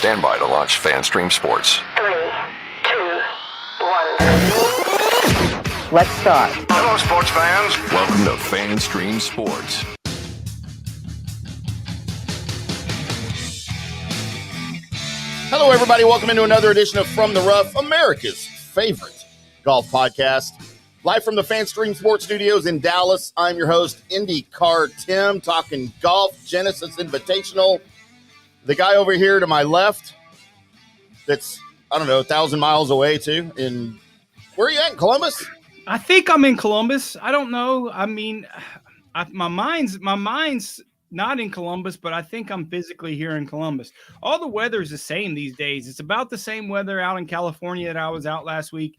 Stand by to launch FanStream Sports. 3, 2, 1. Let's start. Hello, sports fans. Welcome to FanStream Sports. Hello, everybody. Welcome into another edition of From the Rough, America's favorite golf podcast. Live from the FanStream Sports Studios in Dallas, I'm your host, INdyCarTim, talking golf, Genesis Invitational. The guy over here to my left, that's, 1,000 miles away, too. Where are you at, in Columbus? I think I'm in Columbus. I don't know. I mean, my mind's not in Columbus, but I think I'm physically here in Columbus. All the weather is the same these days. It's about the same weather out in California that I was out last week.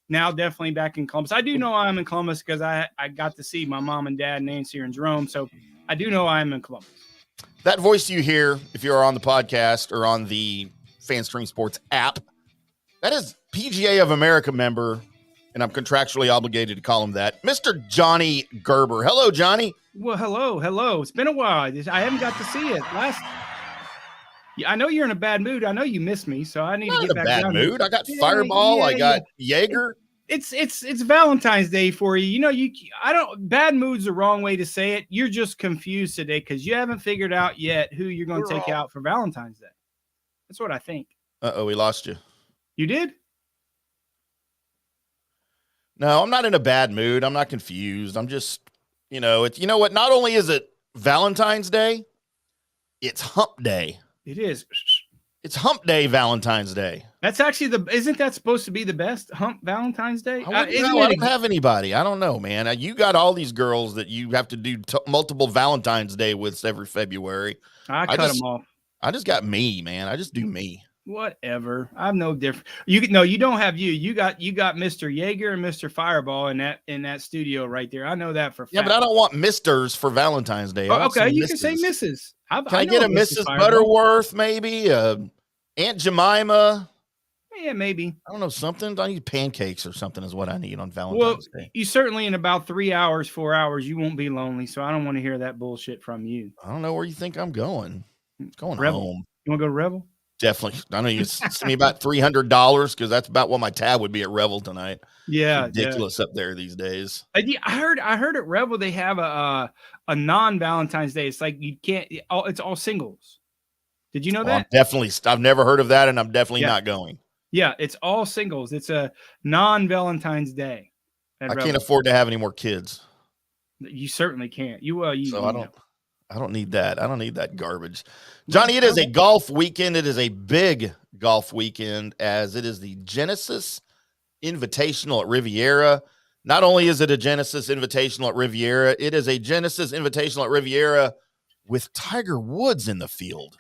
Now definitely back in Columbus. I do know I'm in Columbus because I got to see my mom and dad, Nancy and Jerome. So I do know I'm in Columbus. That voice you hear if you're on the podcast or on the FanStream Sports app, that is PGA of America member, and I'm contractually obligated to call him that, Mr. Johnny Gerber. Hello, Johnny. Well, hello. It's been a while. I haven't got to see it. I know you're in a bad mood. I know you miss me, so I need to get back down. Not in a bad mood. I got Fireball. I got Jaeger. It's Valentine's Day for you. You know, bad mood's the wrong way to say it. You're just confused today because you haven't figured out yet who you're going to take out for Valentine's Day. That's what I think. Uh-oh, we lost you. You did? No, I'm not in a bad mood. I'm not confused. I'm just, it's, you know what? Not only is it Valentine's Day, it's Hump Day. It is. It's Hump Day, Valentine's Day. That's actually isn't that supposed to be the best Hump Valentine's Day? I don't have anybody. I don't know, man. You got all these girls that you have to do multiple Valentine's Day with every February. I cut them off. I just got me, man. I just do me. Whatever. I'm no different. You don't have you. You got Mr. Jaeger and Mr. Fireball in that studio right there. I know that for a fact. Yeah, but I don't want Misters for Valentine's Day. Okay, you can say Mrs. Can I get a Mrs. Butterworth, maybe? Aunt Jemima? Yeah, maybe. I don't know, something. I need pancakes or something is what I need on Valentine's Day. You certainly in about 3 hours, 4 hours, you won't be lonely, so I don't want to hear that bullshit from you. I don't know where you think I'm going. I'm going Revel. home. You want to go to Revel? Definitely. I know you send me about $300 because that's about what my tab would be at Revel tonight. Yeah, it's ridiculous up there these days. I heard at Revel they have a non-Valentine's Day. It's like you can't. It's all singles. Did you know that? I've never heard of that, and I'm definitely not going. Yeah, it's all singles. It's a non-Valentine's Day. I can't afford to have any more kids. You certainly can't. I don't need that. I don't need that garbage. Johnny, it is a golf weekend. It is a big golf weekend as it is the Genesis Invitational at Riviera. Not only is it a Genesis Invitational at Riviera, it is a Genesis Invitational at Riviera with Tiger Woods in the field.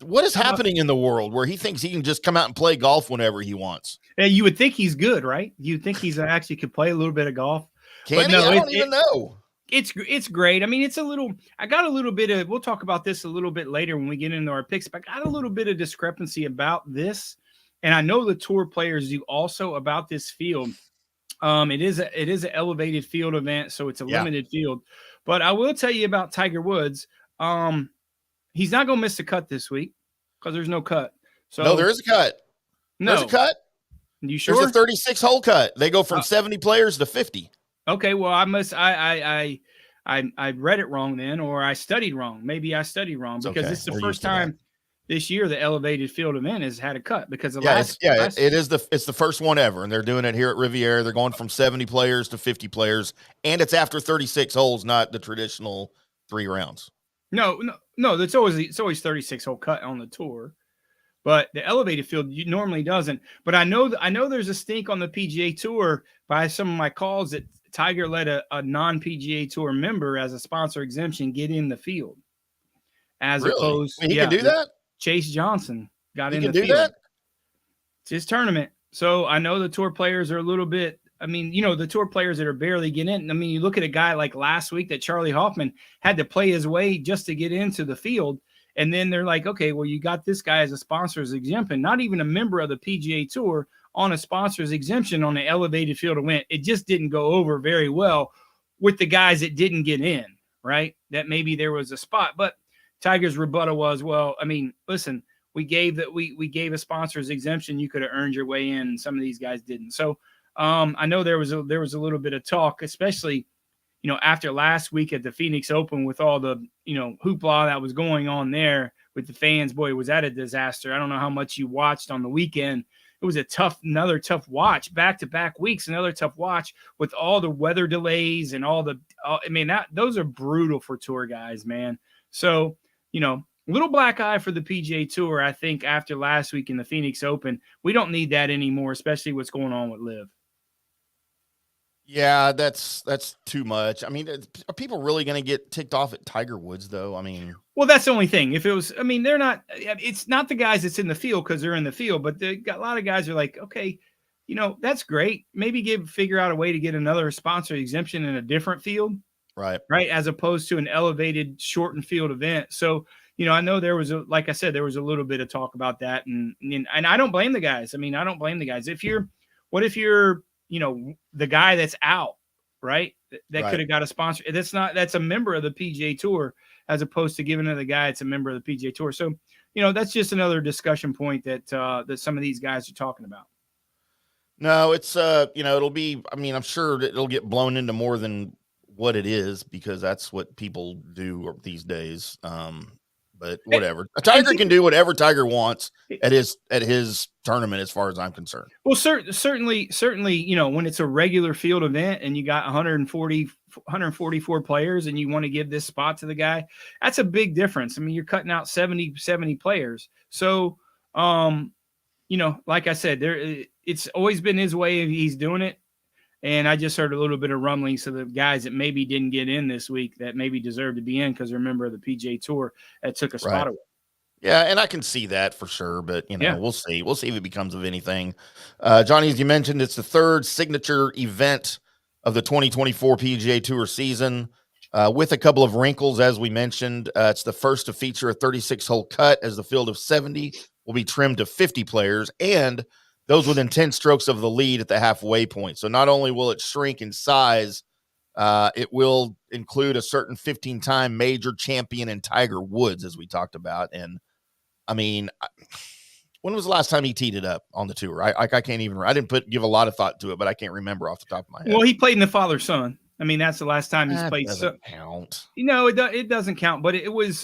What is happening in the world where he thinks he can just come out and play golf whenever he wants? And you would think he's good, right? You think he's actually could play a little bit of golf. Can he? I don't even know. It's great. I mean, I got a little bit of, we'll talk about this a little bit later when we get into our picks, but I got a little bit of discrepancy about this. And I know the tour players do also about this field. It is an elevated field event, so it's a limited field. But I will tell you about Tiger Woods. He's not going to miss the cut this week because there's no cut. So no, there is a cut. No. There's a cut. You sure? There's a 36-hole cut. They go from 70 players to 50. Okay, well, I read it wrong then, or I studied wrong. Maybe I studied wrong because it's the first time this year the elevated field event has had a cut because it's the first one ever, and they're doing it here at Riviera. They're going from 70 players to 50 players, and it's after 36 holes, not the traditional 3 rounds. No, it's always 36 hole cut on the tour. But the elevated field normally doesn't. But I know there's a stink on the PGA Tour by some of my calls that Tiger let a non-PGA Tour member as a sponsor exemption get in the field. Opposed, he can do that? Chase Johnson got in the field. He can do that? It's his tournament. So I know the tour players are a little bit, the tour players that are barely getting in. You look at a guy like last week that Charlie Hoffman had to play his way just to get into the field. And then they're like, okay, well, you got this guy as a sponsor's exemption, not even a member of the PGA Tour on a sponsor's exemption on the elevated field event. It just didn't go over very well with the guys that didn't get in, right? That maybe there was a spot. But Tiger's rebuttal was, well, listen, we gave a sponsor's exemption. You could have earned your way in. And some of these guys didn't. So I know there was a little bit of talk, especially, after last week at the Phoenix Open with all the, hoopla that was going on there with the fans. Boy, was that a disaster. I don't know how much you watched on the weekend. It was another tough watch, back-to-back weeks, another tough watch with all the weather delays and those are brutal for tour guys, man. So, little black eye for the PGA Tour, I think, after last week in the Phoenix Open. We don't need that anymore, especially what's going on with LIV. Yeah, that's too much. I mean, are people really going to get ticked off at Tiger Woods, though? I mean, well, that's the only thing. If it was, they're not. It's not the guys that's in the field because they're in the field, but a lot of guys are like, okay, that's great. Maybe figure out a way to get another sponsor exemption in a different field, right, as opposed to an elevated shortened field event. So, I know there was like I said, there was a little bit of talk about that, and I don't blame the guys. I don't blame the guys. What if you're the guy that's out, right? That could have got a sponsor. That's a member of the PGA Tour, as opposed to giving it to the guy that's a member of the PGA Tour. So, that's just another discussion point that some of these guys are talking about. No, it's it'll be. I'm sure that it'll get blown into more than what it is because that's what people do these days. But whatever. Tiger can do whatever Tiger wants at his tournament, as far as I'm concerned. Well, certainly, when it's a regular field event and you got 144 players and you want to give this spot to the guy, that's a big difference. You're cutting out 70 players. So, like I said, it's always been his way. He's doing it. And I just heard a little bit of rumblings of the guys that maybe didn't get in this week that maybe deserved to be in because they're a member of the PGA Tour that took a spot away. Yeah, and I can see that for sure, but we'll see. We'll see if it becomes of anything. Johnny, as you mentioned, it's the third signature event of the 2024 PGA Tour season, with a couple of wrinkles, as we mentioned. It's the first to feature a 36-hole cut, as the field of 70 will be trimmed to 50 players, and those within 10 strokes of the lead at the halfway point. So not only will it shrink in size, it will include a certain 15-time major champion in Tiger Woods, as we talked about. And when was the last time he teed it up on the tour? I can't even. I didn't give a lot of thought to it, but I can't remember off the top of my head. Well, he played in the father-son. That's the last time he's played. Doesn't count. It doesn't count. But it was.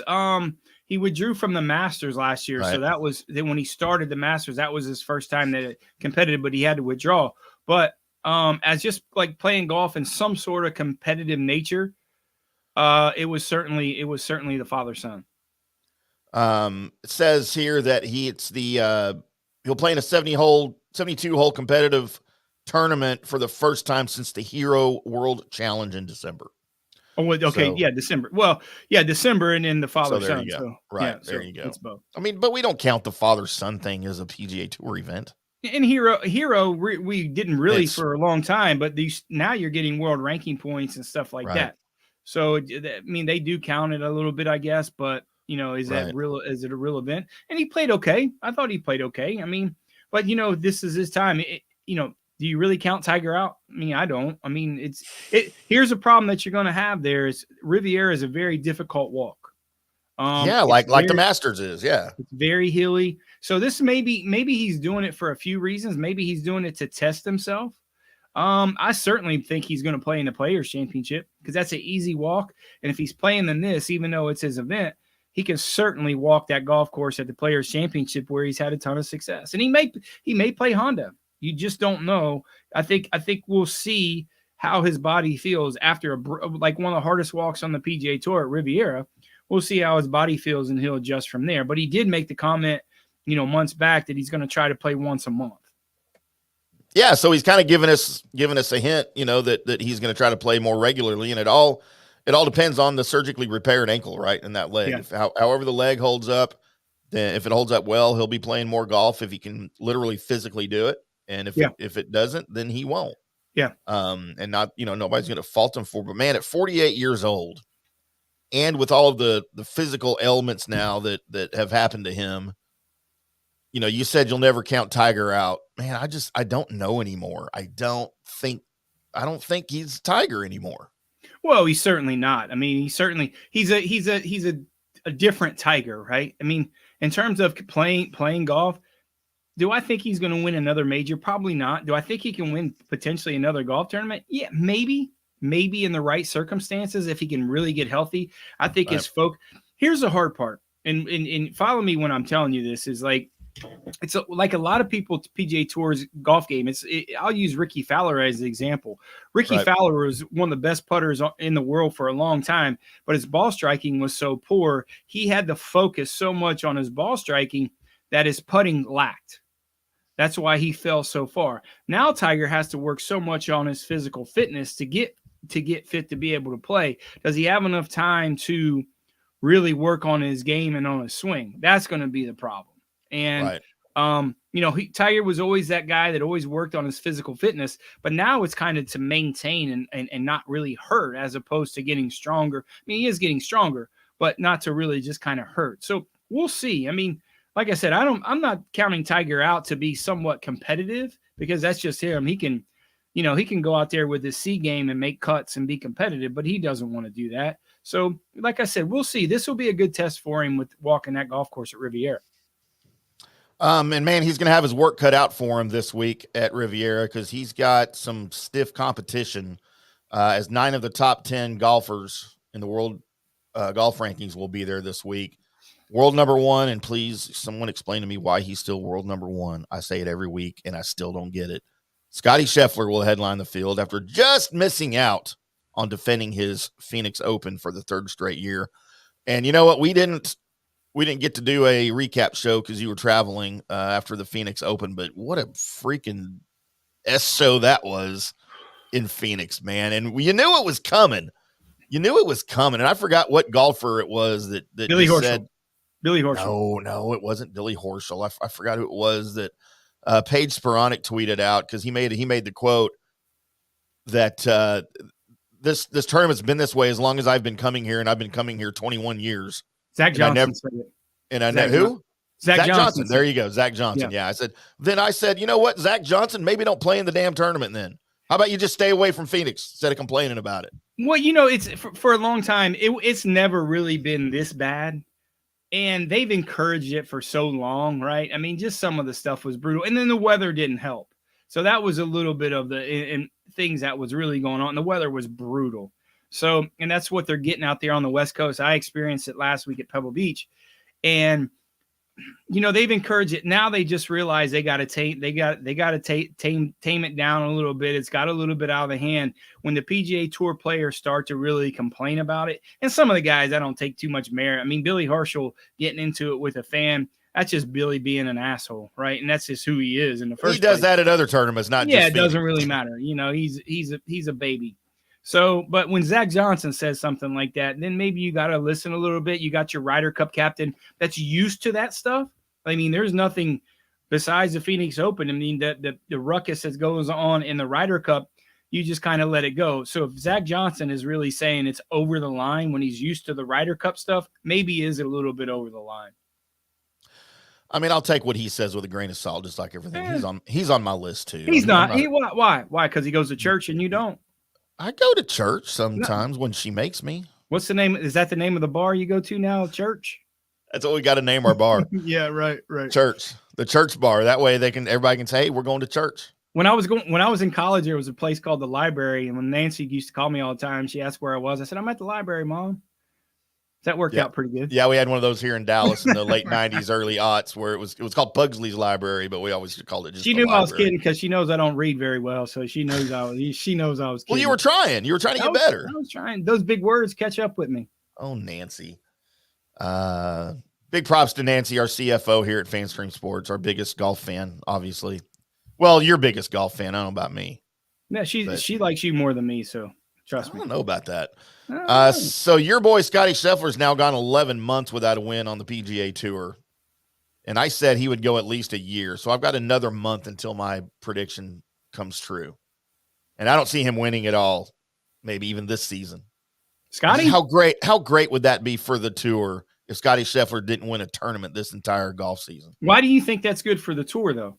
He withdrew from the Masters last year, right. So that was then when he started the Masters. That was his first time that it competitive, but he had to withdraw. But as just like playing golf in some sort of competitive nature, it was certainly the father-son. It says here that he'll play in a 72-hole competitive tournament for the first time since the Hero World Challenge in December. Oh, okay, so, December. Well, December, and then the father-son. So there you go. It's both. But we don't count the father-son thing as a PGA Tour event. And Hero, we didn't really for a long time, but now you're getting world ranking points and stuff like that. So they do count it a little bit, I guess. But is that real? Is it a real event? And he played okay. I thought he played okay. But this is his time. Do you really count Tiger out? I don't. Here's a problem that you're going to have there is Riviera is a very difficult walk. Like the Masters is. Yeah. It's very hilly. So this maybe he's doing it for a few reasons. Maybe he's doing it to test himself. I certainly think he's going to play in the Players Championship because that's an easy walk. And if he's playing in this, even though it's his event, he can certainly walk that golf course at the Players Championship where he's had a ton of success. And he may play Honda. You just don't know. I think we'll see how his body feels after like one of the hardest walks on the PGA Tour at Riviera. We'll see how his body feels, and he'll adjust from there. But he did make the comment, months back that he's going to try to play once a month. Yeah, so he's kind of giving us a hint, that he's going to try to play more regularly, and it all depends on the surgically repaired ankle, right, in that leg. Yeah. However the leg holds up, then if it holds up well, he'll be playing more golf if he can literally physically do it. And if it doesn't, then he won't. Yeah. And not, nobody's going to fault him for, but man, at 48 years old and with all of the physical ailments now that have happened to him, you said you'll never count Tiger out, man. I don't know anymore. I don't think he's Tiger anymore. Well, he's certainly not. He's a different Tiger, right? in terms of playing golf, do I think he's going to win another major? Probably not. Do I think he can win potentially another golf tournament? Yeah, maybe in the right circumstances if he can really get healthy. I think his here's the hard part, and follow me when I'm telling you this, is like, it's like a lot of people PGA Tour's golf game. I'll use Ricky Fowler as an example. Ricky Fowler was one of the best putters in the world for a long time, but his ball striking was so poor. He had to focus so much on his ball striking that his putting lacked. That's why he fell so far. Now Tiger has to work so much on his physical fitness to get fit to be able to play. Does he have enough time to really work on his game and on his swing? That's going to be the problem. And, Tiger was always that guy that always worked on his physical fitness, but now it's kind of to maintain and not really hurt, as opposed to getting stronger. I mean, he is getting stronger, but not to really just kind of hurt. So we'll see. I mean, like I said, I'm not counting Tiger out to be somewhat competitive, because that's just him. He can go out there with his C game and make cuts and be competitive, but he doesn't want to do that. So like I said, we'll see. This will be a good test for him with walking that golf course at Riviera. And man, he's going to have his work cut out for him this week at Riviera, because he's got some stiff competition, as 9 of the top 10 golfers in the world golf rankings will be there this week. World number 1, and please, someone explain to me why he's still world number 1. I say it every week, and I still don't get it. Scottie Scheffler will headline the field after just missing out on defending his Phoenix Open for the 3rd straight year. And you know what? We didn't get to do a recap show because you were traveling after the Phoenix Open, but what a freaking show that was in Phoenix, man. And you knew it was coming. And I forgot what golfer it was that Billy Horschel said. Billy Horschel. No, it wasn't Billy Horschel. I forgot who it was that Paige Sporonic tweeted out, because he made the quote that this tournament's been this way as long as I've been coming here, and I've been coming here 21 years. Zach Johnson said it. And I know who? Zach Johnson. There you go. Zach Johnson. Yeah. I said, you know what, Zach Johnson, maybe don't play in the damn tournament then. How about you just stay away from Phoenix instead of complaining about it? Well, it's for a long time, it's never really been this bad. And they've encouraged it for so long, right? I mean, just some of the stuff was brutal. And then the weather didn't help. So that was a little bit of the things that was really going on. The weather was brutal. So, and that's what they're getting out there on the West Coast. I experienced it last week at Pebble Beach. And, they've encouraged it. Now they just realize they got to tame it down a little bit. It's got a little bit out of the hand. When the PGA Tour players start to really complain about it, and some of the guys, I don't take too much merit. I mean, Billy Horschel getting into it with a fan, that's just Billy being an asshole, right? And that's just who he is in the first. He does that at other tournaments, not just it doesn't really matter. He's a baby. So, but when Zach Johnson says something like that, then maybe you got to listen a little bit. You got your Ryder Cup captain that's used to that stuff. I mean, there's nothing besides the Phoenix Open. I mean, the ruckus that goes on in the Ryder Cup, you just kind of let it go. So if Zach Johnson is really saying it's over the line when he's used to the Ryder Cup stuff, maybe is a little bit over the line. I mean, I'll take what he says with a grain of salt, just like everything. He's on my list too. He's not. Why? Because he goes to church and you don't. I go to church sometimes when she makes me. What's the name? Is that the name of the bar you go to now? Church? That's what we got to name our bar. Yeah, right. Church, the church bar. That way everybody can say, hey, we're going to church. When I was in college, there was a place called the Library. And when Nancy used to call me all the time, she asked where I was. I said, I'm at the library, Mom. That worked out pretty good. Yeah, we had one of those here in Dallas in the late 90s, early aughts, where it was called Pugsley's Library, but we always called it just She knew I was kidding because she knows I don't read very well, so she knows I was kidding. Well, you were trying. You were trying to get better. I was trying. Those big words catch up with me. Oh, Nancy. Big props to Nancy, our CFO here at FanStream Sports, our biggest golf fan, obviously. Well, your biggest golf fan. I don't know about me. Yeah, she likes you more than me, so trust me. I don't know about that. So your boy Scottie Scheffler's now gone 11 months without a win on the PGA Tour. And I said he would go at least a year. So I've got another month until my prediction comes true. And I don't see him winning at all, maybe even this season. Scotty? How great would that be for the tour if Scottie Scheffler didn't win a tournament this entire golf season? Why do you think that's good for the tour, though?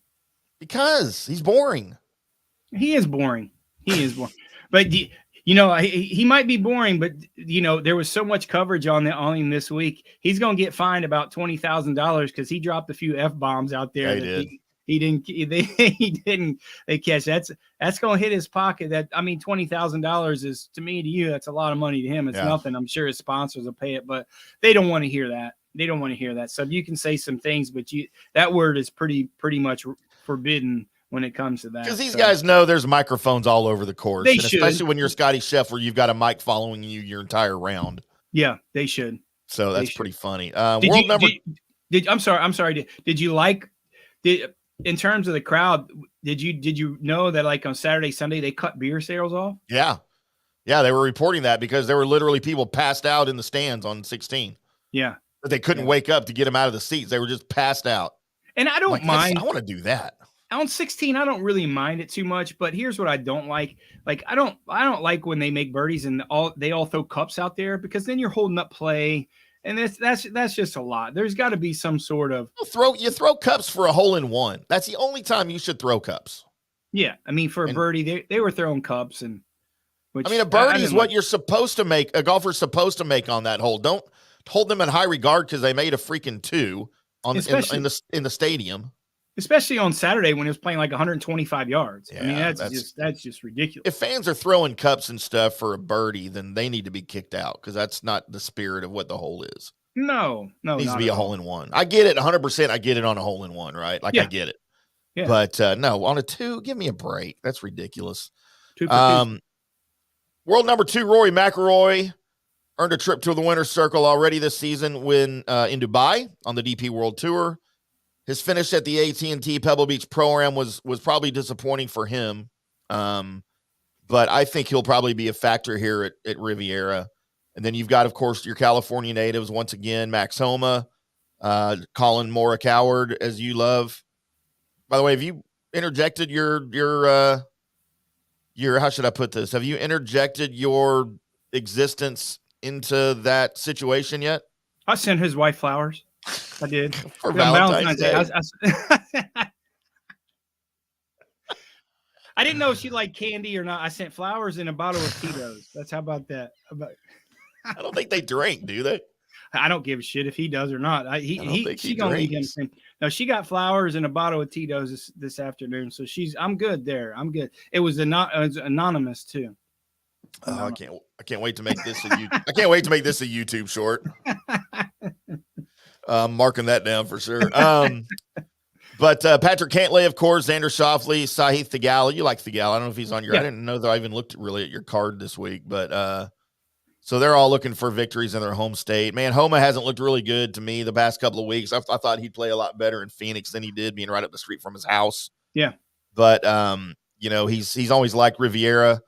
Because he's boring. He is boring. But He might be boring, but there was so much coverage on him this week. He's going to get fined about $20,000 because he dropped a few F-bombs out there. He didn't catch. That's going to hit his pocket. $20,000 is, to me, to you, that's a lot of money. To him, it's nothing. I'm sure his sponsors will pay it, but they don't want to hear that. They don't want to hear that. So you can say some things, but that word is pretty much forbidden when it comes to that. Because these guys know there's microphones all over the course. They should. Especially when you're Scotty Scheffler, you've got a mic following you your entire round. Yeah, they should. So that's pretty funny. I'm sorry. Did you in terms of the crowd, did you know that like on Saturday, Sunday, they cut beer sales off? Yeah. Yeah, they were reporting that because there were literally people passed out in the stands on 16. Yeah. But they couldn't wake up to get them out of the seats. They were just passed out. And I don't mind. I want to do that. On 16, I don't really mind it too much, but here's what I don't like. Like I don't like when they make birdies and they all throw cups out there, because then you're holding up play, and that's just a lot. There's got to be some sort of you throw cups for a hole in one. That's the only time you should throw cups. Yeah, I mean for a birdie, they were throwing cups, and a birdie is what you're supposed to make. A golfer's supposed to make on that hole. Don't hold them in high regard because they made a freaking 2 in the stadium. Especially on Saturday when it was playing like 125 yards. Yeah, I mean, that's just ridiculous. If fans are throwing cups and stuff for a birdie, then they need to be kicked out because that's not the spirit of what the hole is. No. It needs to be a hole in one. I get it 100%. I get it on a hole in one, right? Like I get it. Yeah. But no, on a 2, give me a break. That's ridiculous. 2 for 2. World number 2, Rory McIlroy, earned a trip to the winner's circle already this season in Dubai on the DP World Tour. His finish at the AT&T Pebble Beach Pro-Am was probably disappointing for him, but I think he'll probably be a factor here at Riviera. And then you've got, of course, your California natives once again, Max Homa, Colin Morikawa, as you love. By the way, have you interjected your how should I put this? Have you interjected your existence into that situation yet? I sent his wife flowers. I did. For Valentine's Day. I didn't know if she liked candy or not. I sent flowers and a bottle of Tito's. That's how about that. I don't think they drink, do they? I don't give a shit if he does or not. She gonna leave him. No, she got flowers and a bottle of Tito's this afternoon. So I'm good there. I'm good. It was anonymous too. I can't wait to make this I can't wait to make this a YouTube short. Marking that down for sure. But Patrick Cantlay, of course, Xander Schauffele, Sahith Theegala. You like Theegala. I don't know if he's on your I didn't know that I even looked really at your card this week, but so they're all looking for victories in their home state. Man, Homa hasn't looked really good to me the past couple of weeks. I thought he'd play a lot better in Phoenix than he did being right up the street from his house. Yeah. But he's always liked Riviera.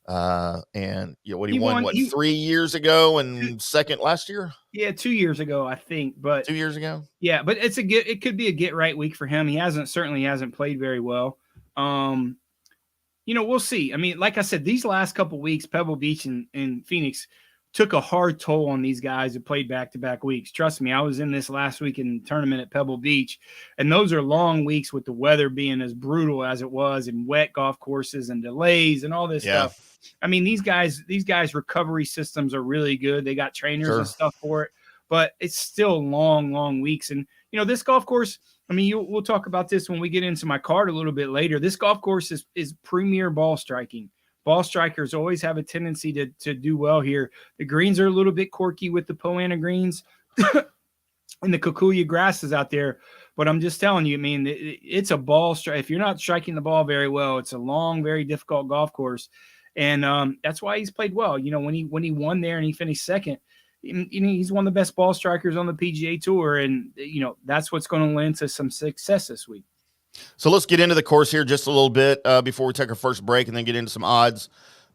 And he won 3 years ago and second last year? Yeah, 2 years ago, I think. But 2 years ago? Yeah, but it could be a get right week for him. He certainly hasn't played very well. We'll see. I mean, like I said, these last couple weeks, Pebble Beach and Phoenix took a hard toll on these guys who played back-to-back weeks. Trust me, I was in this last weekend tournament at Pebble Beach, and those are long weeks with the weather being as brutal as it was, and wet golf courses and delays and all this stuff. I mean, these guys' recovery systems are really good. They got trainers and stuff for it, but it's still long weeks. And, this golf course, I mean, we'll talk about this when we get into my card a little bit later. This golf course is premier ball striking. Ball strikers always have a tendency to do well here. The greens are a little bit quirky with the Poana greens and the Kikuyu grasses out there. But I'm just telling you, I mean, it's a ball strike. If you're not striking the ball very well, it's a long, very difficult golf course. And that's why he's played well. When he won there and he finished second, he's one of the best ball strikers on the PGA Tour. And, that's what's going to lend to some success this week. So let's get into the course here just a little bit before we take our first break and then get into some odds.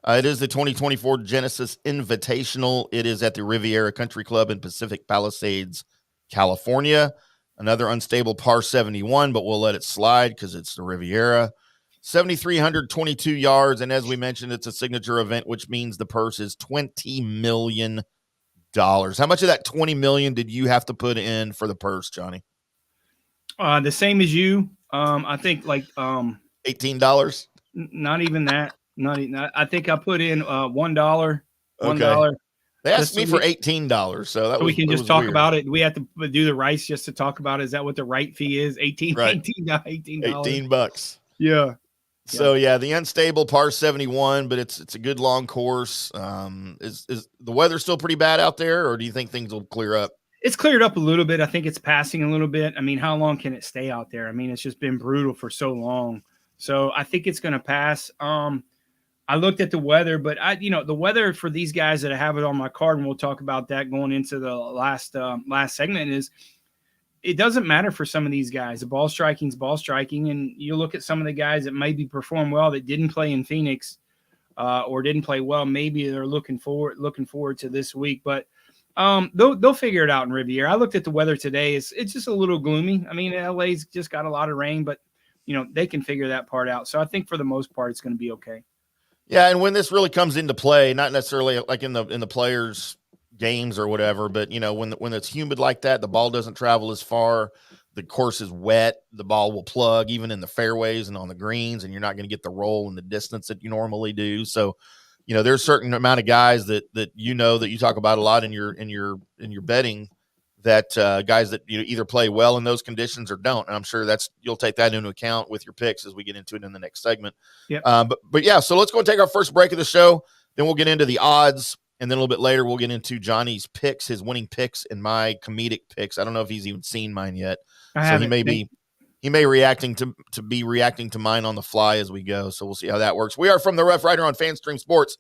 It is the 2024 Genesis Invitational. It is at the Riviera Country Club in Pacific Palisades, California. Another unstable par 71, but we'll let it slide because it's the Riviera. 7,322 yards, and as we mentioned, it's a signature event, which means the purse is $20 million. How much of that $20 million did you have to put in for the purse, Johnny? The same as you. I think like $18. Not even that. Not even, I think I put in $1. $1. They asked me for $18, so we can just talk about it. We have to do the rice just to talk about it. Is that what the right fee is? $18. Yeah. So the unstable par 71, but it's a good long course. Is the weather still pretty bad out there, or do you think things will clear up? It's cleared up a little bit. I think it's passing a little bit. I mean, how long can it stay out there? I mean, it's just been brutal for so long. So I think it's going to pass. I looked at the weather, but the weather for these guys that I have it on my card, and we'll talk about that going into the last segment, is it doesn't matter for some of these guys. The ball striking is ball striking, and you look at some of the guys that maybe perform well that didn't play in Phoenix or didn't play well. Maybe they're looking forward to this week, but they'll figure it out in Riviera. I looked at the weather today. It's just a little gloomy. I mean, LA's just got a lot of rain, but they can figure that part out. So I think for the most part, it's going to be okay. Yeah, and when this really comes into play, not necessarily like in the players' games or whatever, but when it's humid like that, the ball doesn't travel as far. The course is wet. The ball will plug even in the fairways and on the greens, and you're not going to get the roll and the distance that you normally do. So, there's a certain amount of guys that you talk about a lot in your betting, that guys that either play well in those conditions or don't. And I'm sure you'll take that into account with your picks as we get into it in the next segment. Yep. But yeah, so let's go and take our first break of the show. Then we'll get into the odds. And then a little bit later, we'll get into Johnny's picks, his winning picks, and my comedic picks. I don't know if he's even seen mine yet. He may be reacting to mine on the fly as we go. So we'll see how that works. We are from the Rough Rider on FanStream Sports.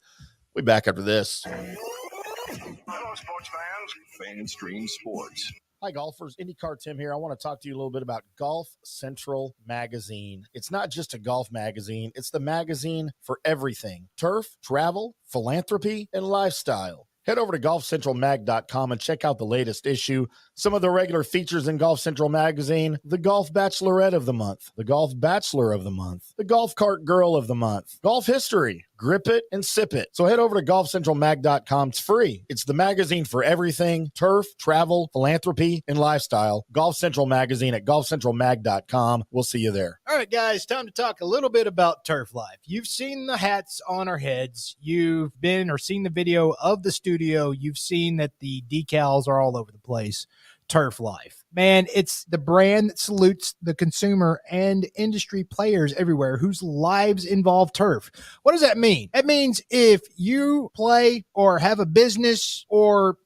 We'll be back after this. Hello, sports fans. FanStream Sports. Hi, golfers. IndyCarTim here. I want to talk to you a little bit about Golf Central Magazine. It's not just a golf magazine. It's the magazine for everything: turf, travel, philanthropy, and lifestyle. Head over to golfcentralmag.com and check out the latest issue. Some of the regular features in Golf Central Magazine: the Golf Bachelorette of the Month, the Golf Bachelor of the Month, the Golf Cart Girl of the Month, Golf History, Grip It and Sip It. So head over to golfcentralmag.com. It's free. It's the magazine for everything: turf, travel, philanthropy, and lifestyle. Golf Central Magazine at golfcentralmag.com. We'll see you there. All right, guys, time to talk a little bit about Turf Life. You've seen the hats on our heads. You've been or seen the video of the studio. You've seen that the decals are all over the place. Turf Life. Man, it's the brand that salutes the consumer and industry players everywhere whose lives involve turf. What does that mean? That means if you play or have a business, or,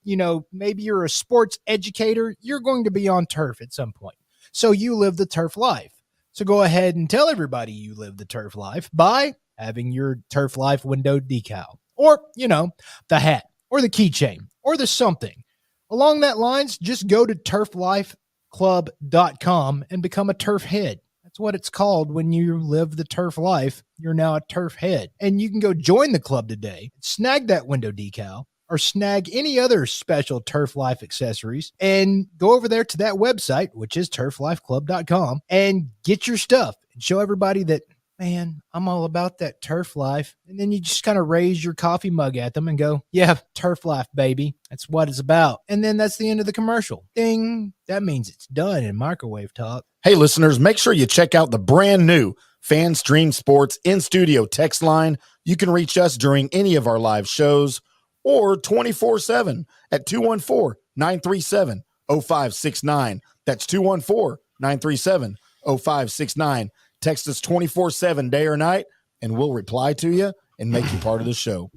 maybe you're a sports educator, you're going to be on turf at some point. So you live the turf life. So go ahead and tell everybody you live the turf life by having your Turf Life window decal, or, the hat, or the keychain, or the something. Along that lines, just go to turflifeclub.com and become a turf head. That's what it's called when you live the turf life. You're now a turf head. And you can go join the club today, snag that window decal, or snag any other special Turf Life accessories, and go over there to that website, which is turflifeclub.com, and get your stuff and show everybody that, man, I'm all about that turf life. And then you just kind of raise your coffee mug at them and go, yeah, turf life, baby. That's what it's about. And then that's the end of the commercial. Ding. That means it's done in microwave talk. Hey, listeners, make sure you check out the brand new FanStream Sports in-studio text line. You can reach us during any of our live shows or 24/7 at 214-937-0569. That's 214-937-0569. Text us 24/7, day or night, and we'll reply to you and make you part of the show.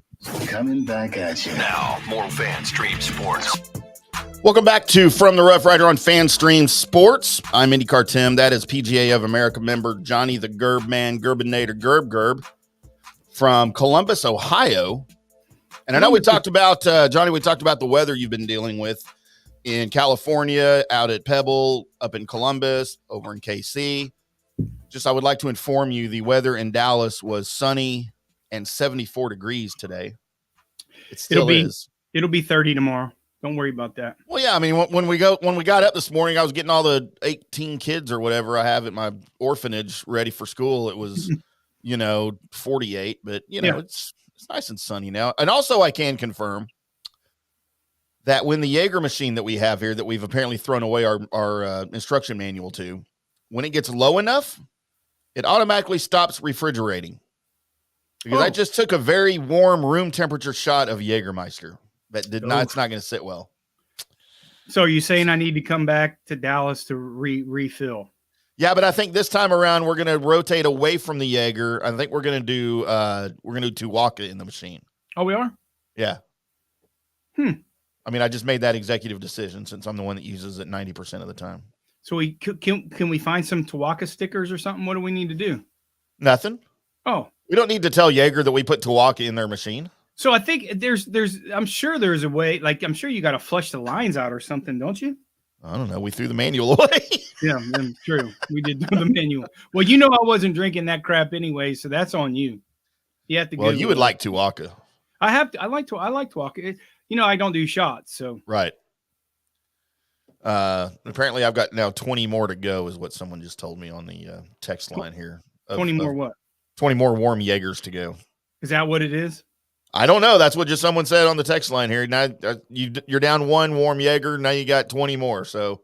Coming back at you. Now, more FanStream Sports. Welcome back to From the Rough Rider on FanStream Sports. I'm IndyCarTim. That is PGA of America member Johnny the Gerbman, Gerbinator, Gerb, from Columbus, Ohio. And I know we talked about, Johnny, we talked about the weather you've been dealing with in California, out at Pebble, up in Columbus, over in KC. I would like to inform you, the weather in Dallas was sunny and 74 degrees today. It still is. It'll be 30 tomorrow. Don't worry about that. Well, yeah, I mean, when we got up this morning, I was getting all the 18 kids or whatever I have at my orphanage ready for school. It was, 48, but it's nice and sunny now. And also I can confirm that when the Jaeger machine that we have here, that we've apparently thrown away our instruction manual to, when it gets low enough, it automatically stops refrigerating. Because I just took a very warm room temperature shot of Jägermeister. That did not. It's not going to sit well. So are you saying I need to come back to Dallas to refill? Yeah, but I think this time around we're going to rotate away from the Jaeger. I think we're going to do Tuwaka in the machine. Oh, we are? Yeah. I mean, I just made that executive decision since I'm the one that uses it 90% of the time. So can we find some Tuwaka stickers or something? What do we need to do? Nothing. Oh. We don't need to tell Jaeger that we put Tuwaka in their machine. So I think I'm sure there's a way, like I'm sure you got to flush the lines out or something, don't you? I don't know. We threw the manual away. Yeah, true. We did do the manual. Well, you know I wasn't drinking that crap anyway, so that's on you. You have to. Well, you would like Tuwaka. I like Tuwaka. You know, I don't do shots, so right. Apparently, I've got now 20 more to go, is what someone just told me on the text line here. 20 more what? 20 more warm Jaegers to go. Is that what it is? I don't know. That's what just someone said on the text line here. Now you're down one warm Jaeger. Now you got 20 more. So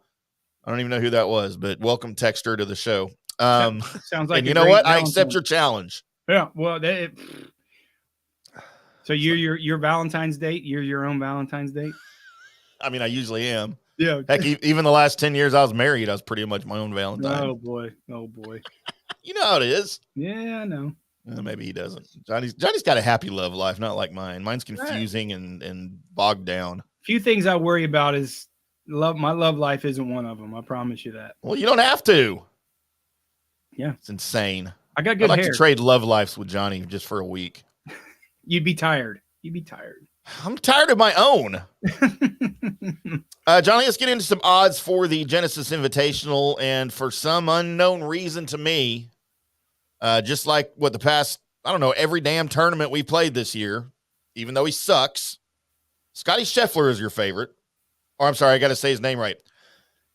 I don't even know who that was, but welcome texter to the show. Sounds like, and you know what? I accept your challenge. Yeah. Well, so your Valentine's date, you're your own Valentine's date. I mean, I usually am. Yeah. Heck, even the last 10 years I was married, I was pretty much my own Valentine. Oh boy. You know how it is. Yeah, I know. Maybe he doesn't. Johnny's got a happy love life, not like mine. Mine's confusing and bogged down. Few things I worry about is love. My love life isn't one of them. I promise you that. Well, you don't have to. Yeah, it's insane. I got good I'd like hair. to trade love lives with Johnny just for a week. You'd be tired. I'm tired of my own. Johnny, let's get into some odds for the Genesis Invitational, and for some unknown reason to me. Just like the past, I don't know, every damn tournament we played this year, even though he sucks, Scotty Scheffler is your favorite. Or I'm sorry, I got to say his name right.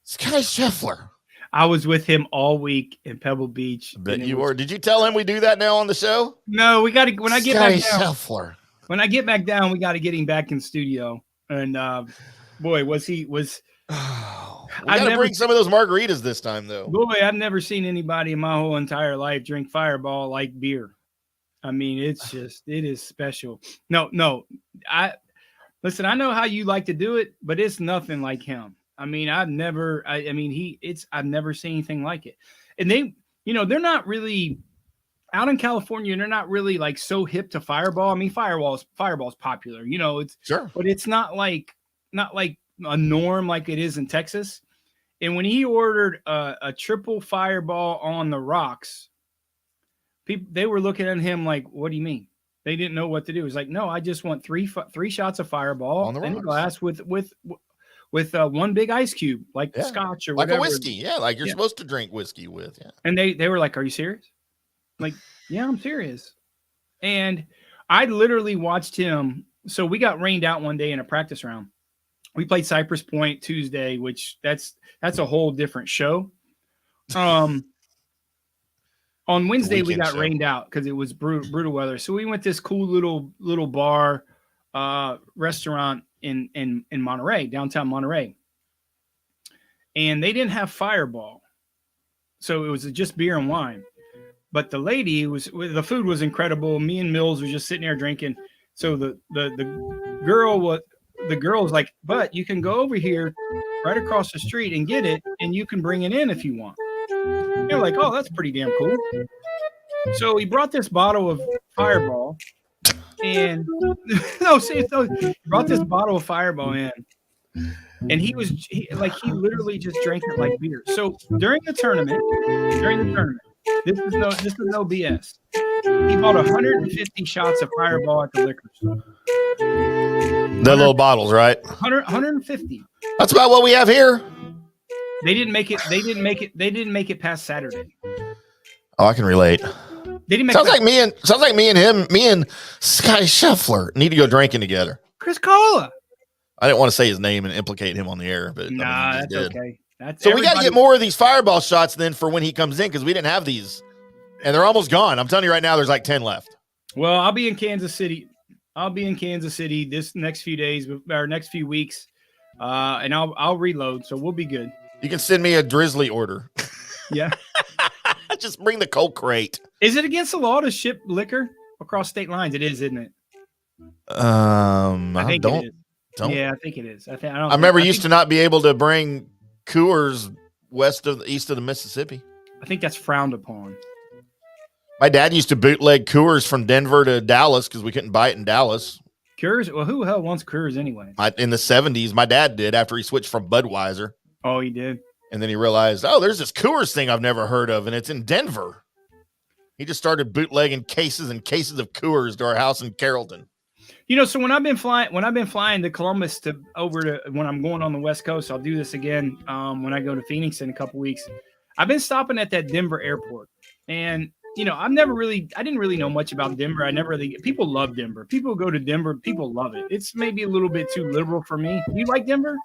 Scotty Scheffler. I was with him all week in Pebble Beach. I bet you were. Did you tell him we do that now on the show? No, we got to, when I get back down. Scheffler. When I get back down, we got to get him back in studio. And boy, we got to bring some of those margaritas this time, though. Boy, I've never seen anybody in my whole entire life drink Fireball like beer. I mean, it is special. No, listen, I know how you like to do it, but it's nothing like him. I mean, I've never seen anything like it. And they're not really out in California. They're not really like so hip to Fireball. I mean, Fireball's popular, it's sure, but it's not like a norm like it is in Texas. And when he ordered a triple Fireball on the rocks, they were looking at him like, what do you mean? They didn't know what to do. It was like, no, I just want three shots of Fireball on the in a glass with one big ice cube, like scotch or whatever. Like a whiskey. Yeah. Like you're supposed to drink whiskey with. Yeah. And they were like, are you serious? Like, yeah, I'm serious. And I literally watched him. So we got rained out one day in a practice round. We played Cypress Point Tuesday, which that's a whole different show. On Wednesday we got rained out because it was brutal weather. So we went to this cool little bar restaurant in Monterey, downtown Monterey. And they didn't have Fireball. So it was just beer and wine. But the the food was incredible. Me and Mills were just sitting there drinking. So the girl was like, but you can go over here right across the street and get it, and you can bring it in if you want. They're like, oh, that's pretty damn cool. So he brought this bottle of Fireball, and he brought this bottle of Fireball in, and he literally just drank it like beer. So during the tournament, this is no BS. He bought 150 shots of Fireball at the liquor store. The little bottles, right? 150. That's about what we have here. They didn't make it past Saturday. Oh, I can relate. They didn't make sounds like me and Scotty Scheffler need to go drinking together. Chris Cola. I didn't want to say his name and implicate him on the air, but that's okay. So we got to get more of these Fireball shots then for when he comes in, because we didn't have these, and they're almost gone. I'm telling you right now, there's like 10 left. Well, I'll be in Kansas City this next few days or next few weeks, and I'll reload, so we'll be good. You can send me a Drizzly order. Yeah. Just bring the Coke crate. Is it against the law to ship liquor? across state lines. It is, isn't it? I think it is. Yeah, I think it is. I remember used to not be able to bring Coors east of the Mississippi. I think that's frowned upon. My dad used to bootleg Coors from Denver to Dallas because we couldn't buy it in Dallas. Coors? Well, who the hell wants Coors anyway? In the 70s, my dad did after he switched from Budweiser. Oh, he did? And then he realized, there's this Coors thing I've never heard of, and it's in Denver. He just started bootlegging cases and cases of Coors to our house in Carrollton. So when I've been flying to Columbus when I'm going on the West Coast, I'll do this again when I go to Phoenix in a couple weeks. I've been stopping at that Denver airport, and I didn't really know much about Denver. People love Denver. People go to Denver. People love it. It's maybe a little bit too liberal for me. You like Denver?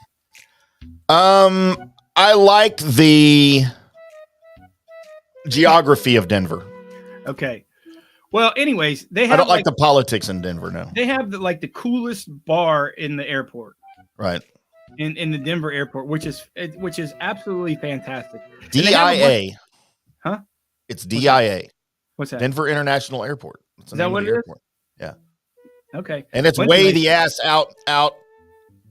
I like the geography of Denver. Okay. Well, anyways, they have. I don't like the politics in Denver. No, they have the coolest bar in the airport. Right. In the Denver airport, which is absolutely fantastic. DIA. Huh? It's DIA. What's that? Denver International Airport. Is that what it is? Yeah. Okay. And it's way the ass out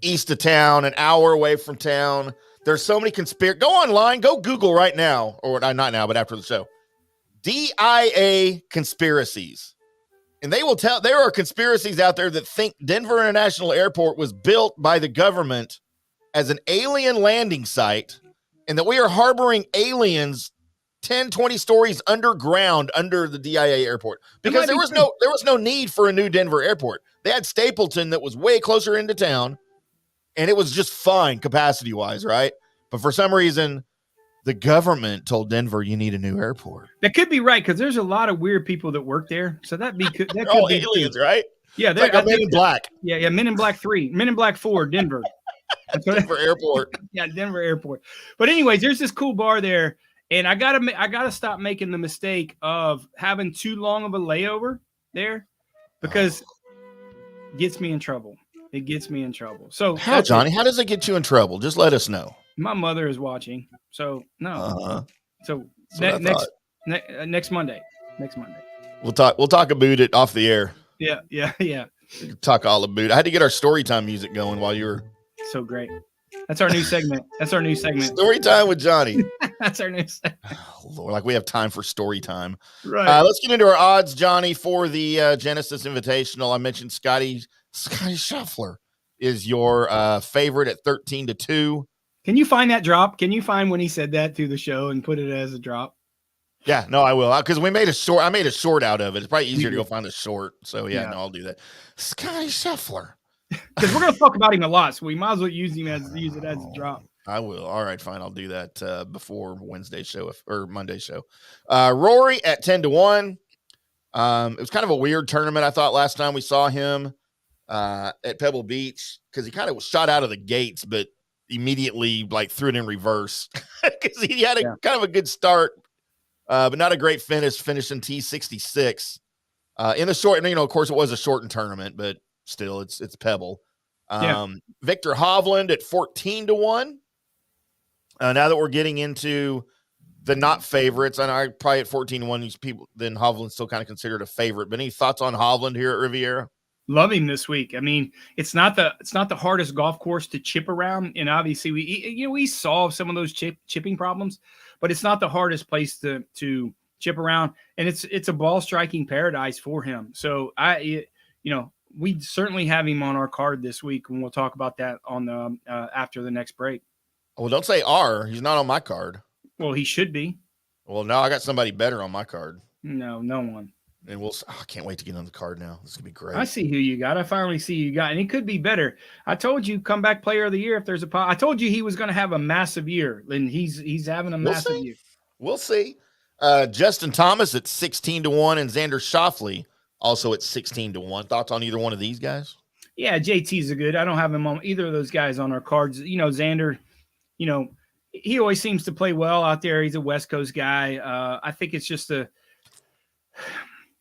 east of town, an hour away from town. There's so many Go online, go Google right now, or not now, but after the show. DIA conspiracies. And they will tell there are conspiracies out there that think Denver International Airport was built by the government as an alien landing site and that we are harboring aliens 10, 20 stories underground under the DIA airport because there was no need for a new Denver airport. They had Stapleton that was way closer into town and it was just fine capacity wise. Right. But for some reason, the government told Denver you need a new airport. That could be right because there's a lot of weird people that work there. So that could be aliens, right? Yeah, they're like Men in Black. Yeah, Men in Black 3, Men in Black 4, Denver. Denver Airport. Yeah, Denver Airport. But anyways, there's this cool bar there, and I gotta stop making the mistake of having too long of a layover there because it gets me in trouble. It gets me in trouble. So how, Johnny? How does it get you in trouble? Just let us know. My mother is watching, so no. So next Monday. Next Monday. We'll talk about it off the air. Yeah. Talk all about it. I had to get our story time music going while you were. So great. That's our new segment. Story time with Johnny. That's our new segment. Oh, Lord, like we have time for story time. Right. Let's get into our odds, Johnny, for the Genesis Invitational. I mentioned Scotty Scheffler is your favorite at 13-2. Can you find that drop? Can you find when he said that through the show and put it as a drop? Yeah, no, I will. Because I made a short out of it. It's probably easier to go find a short. So, yeah, no, I'll do that. Scotty Scheffler. Because we're going to talk about him a lot, so we might as well use it as a drop. I will. All right, fine. I'll do that before Wednesday's show or Monday's show. Rory at 10-1. It was kind of a weird tournament, I thought, last time we saw him at Pebble Beach because he kind of was shot out of the gates, but immediately threw it in reverse because he had a kind of a good start, but not a great finish, finishing T66 in the short. And, of course, it was a shortened tournament, but still, it's Pebble. Victor Hovland at 14-1. Now that we're getting into the not favorites, and I probably at 14-1, these people, then Hovland's still kind of considered a favorite. But any thoughts on Hovland here at Riviera? Love him this week. I mean, it's not the hardest golf course to chip around, and obviously we solve some of those chipping problems, but it's not the hardest place to chip around, and it's a ball striking paradise for him. So we certainly have him on our card this week, and we'll talk about that on the after the next break. Well, don't say R. He's not on my card. Well, he should be. Well, no, I got somebody better on my card. No one. And I can't wait to get on the card now. This is gonna be great. I see who you got. I finally see who you got, and it could be better. I told you, comeback player of the year. If there's I told you he was going to have a massive year, and he's having a massive year. We'll see. Justin Thomas at 16-1, and Xander Schauffele also at 16-1. Thoughts on either one of these guys? Yeah, JT's a good. I don't have him on either of those guys on our cards. Xander, he always seems to play well out there. He's a West Coast guy. I think it's just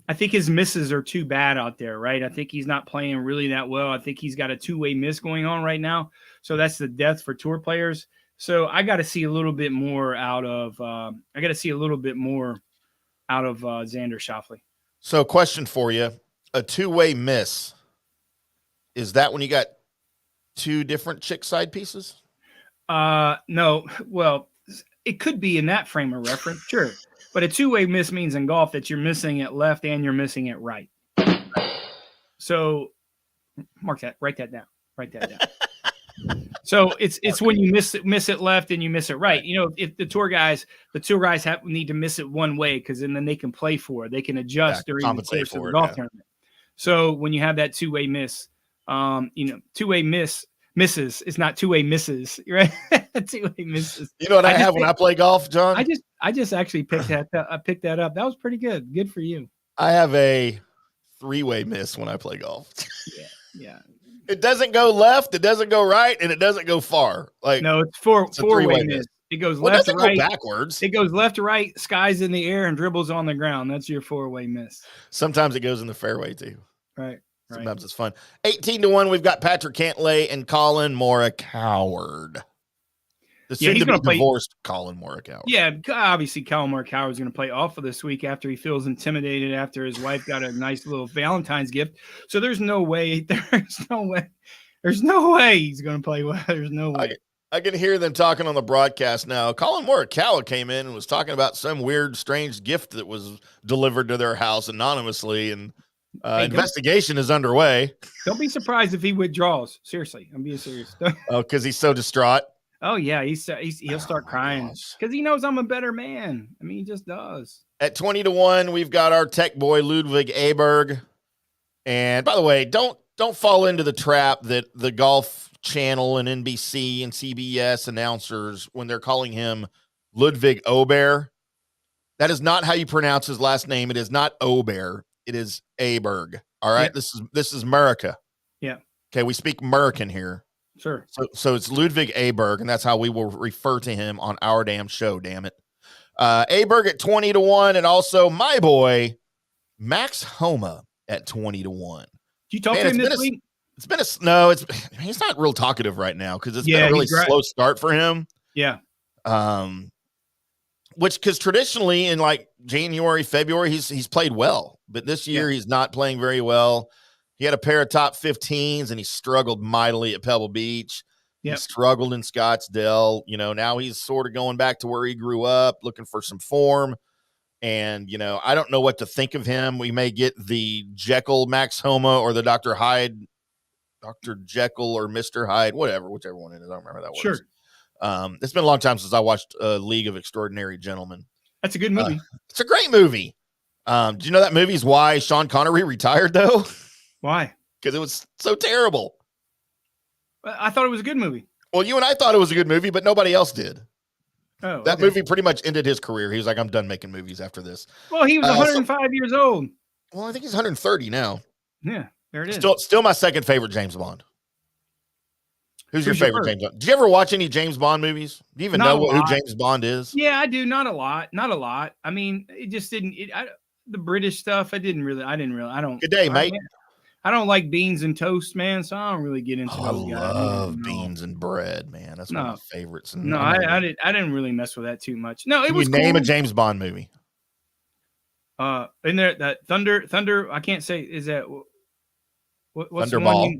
I think his misses are too bad out there, right? I think he's not playing really that well. I think he's got a two-way miss going on right now. So that's the death for tour players. So I got to see a little bit more out of Xander Schauffele. So, question for you: a two-way miss, is that when you got two different chick side pieces? No. Well, it could be in that frame of reference, sure. But a two-way miss means in golf that you're missing it left and you're missing it right. So, mark that. Write that down. So it's when you miss it left and you miss it right. You know, if the tour guys need to miss it one way because then they can play for it. They can adjust during the course of the golf tournament. So when you have that two-way miss, two-way misses. It's not two-way misses, right? Two-way misses. You know what I have when I play golf, John? I just actually picked that up. That was pretty good. Good for you. I have a three-way miss when I play golf. Yeah. It doesn't go left, it doesn't go right, and it doesn't go far. No, it's four-way miss. It goes left to right. Go backwards. It goes left to right, skies in the air, and dribbles on the ground. That's your four-way miss. Sometimes it goes in the fairway too. Right. Sometimes it's fun. 18-1. We've got Patrick Cantlay and Colin Morikawa. The soon-to-be divorced Colin Morikawa. Yeah, obviously Colin Morikawa is going to play awful this week after he feels intimidated after his wife got a nice little Valentine's gift. So there's no way he's going to play well. There's no way. I can hear them talking on the broadcast now. Colin Morikawa came in and was talking about some weird, strange gift that was delivered to their house anonymously, and investigation is underway. Don't be surprised if he withdraws. Seriously, I'm being serious. Oh, because he's so distraught. Oh yeah, he'll start crying because he knows I'm a better man. I mean, he just does. At 20-1, we've got our tech boy Ludwig Aberg. And by the way, don't fall into the trap that the Golf Channel and NBC and CBS announcers, when they're calling him Ludwig Aberg, that is not how you pronounce his last name. It is not Aberg. It is Aberg. All right, yeah. This is America. Yeah. Okay, we speak American here. Sure. So it's Ludwig Aberg, and that's how we will refer to him on our damn show, damn it. Aberg at 20-1, and also my boy, Max Homa at 20-1. You talk to him this week? He's not real talkative right now because it's been a really slow start for him. Yeah. Because traditionally in like January, February, he's played well, but this year he's not playing very well. He had a pair of top 15s and he struggled mightily at Pebble Beach. Yep. He struggled in Scottsdale. You know, now he's sort of going back to where he grew up, looking for some form. And, you know, I don't know what to think of him. We may get the Jekyll Max Homa or the Dr. Jekyll or Mr. Hyde, whichever one it is. I don't remember that one. Sure. It's been a long time since I watched League of Extraordinary Gentlemen. That's a good movie. It's a great movie. Do you know that movie's why Sean Connery retired, though? Why? Because it was so terrible. I thought it was a good movie. Well, you and I thought it was a good movie, but nobody else did. Oh, that movie pretty much ended his career. He was like, I'm done making movies after this. Well, he was 105 years old. Well, I think he's 130 now. Yeah, there it is. Still my second favorite James Bond. Who's your favorite James Bond? Did you ever watch any James Bond movies? Do you even know who James Bond is? Yeah, I do. Not a lot. I mean, it just didn't. The British stuff, I don't. Good day, mate. I don't like beans and toast, man, so I don't really get into those guys. I love beans and bread, man. That's one of my favorites. No, I didn't really mess with that too much. No, it was cool. Name a James Bond movie. In there, that Thunder. I can't say. Is that what's Thunderball?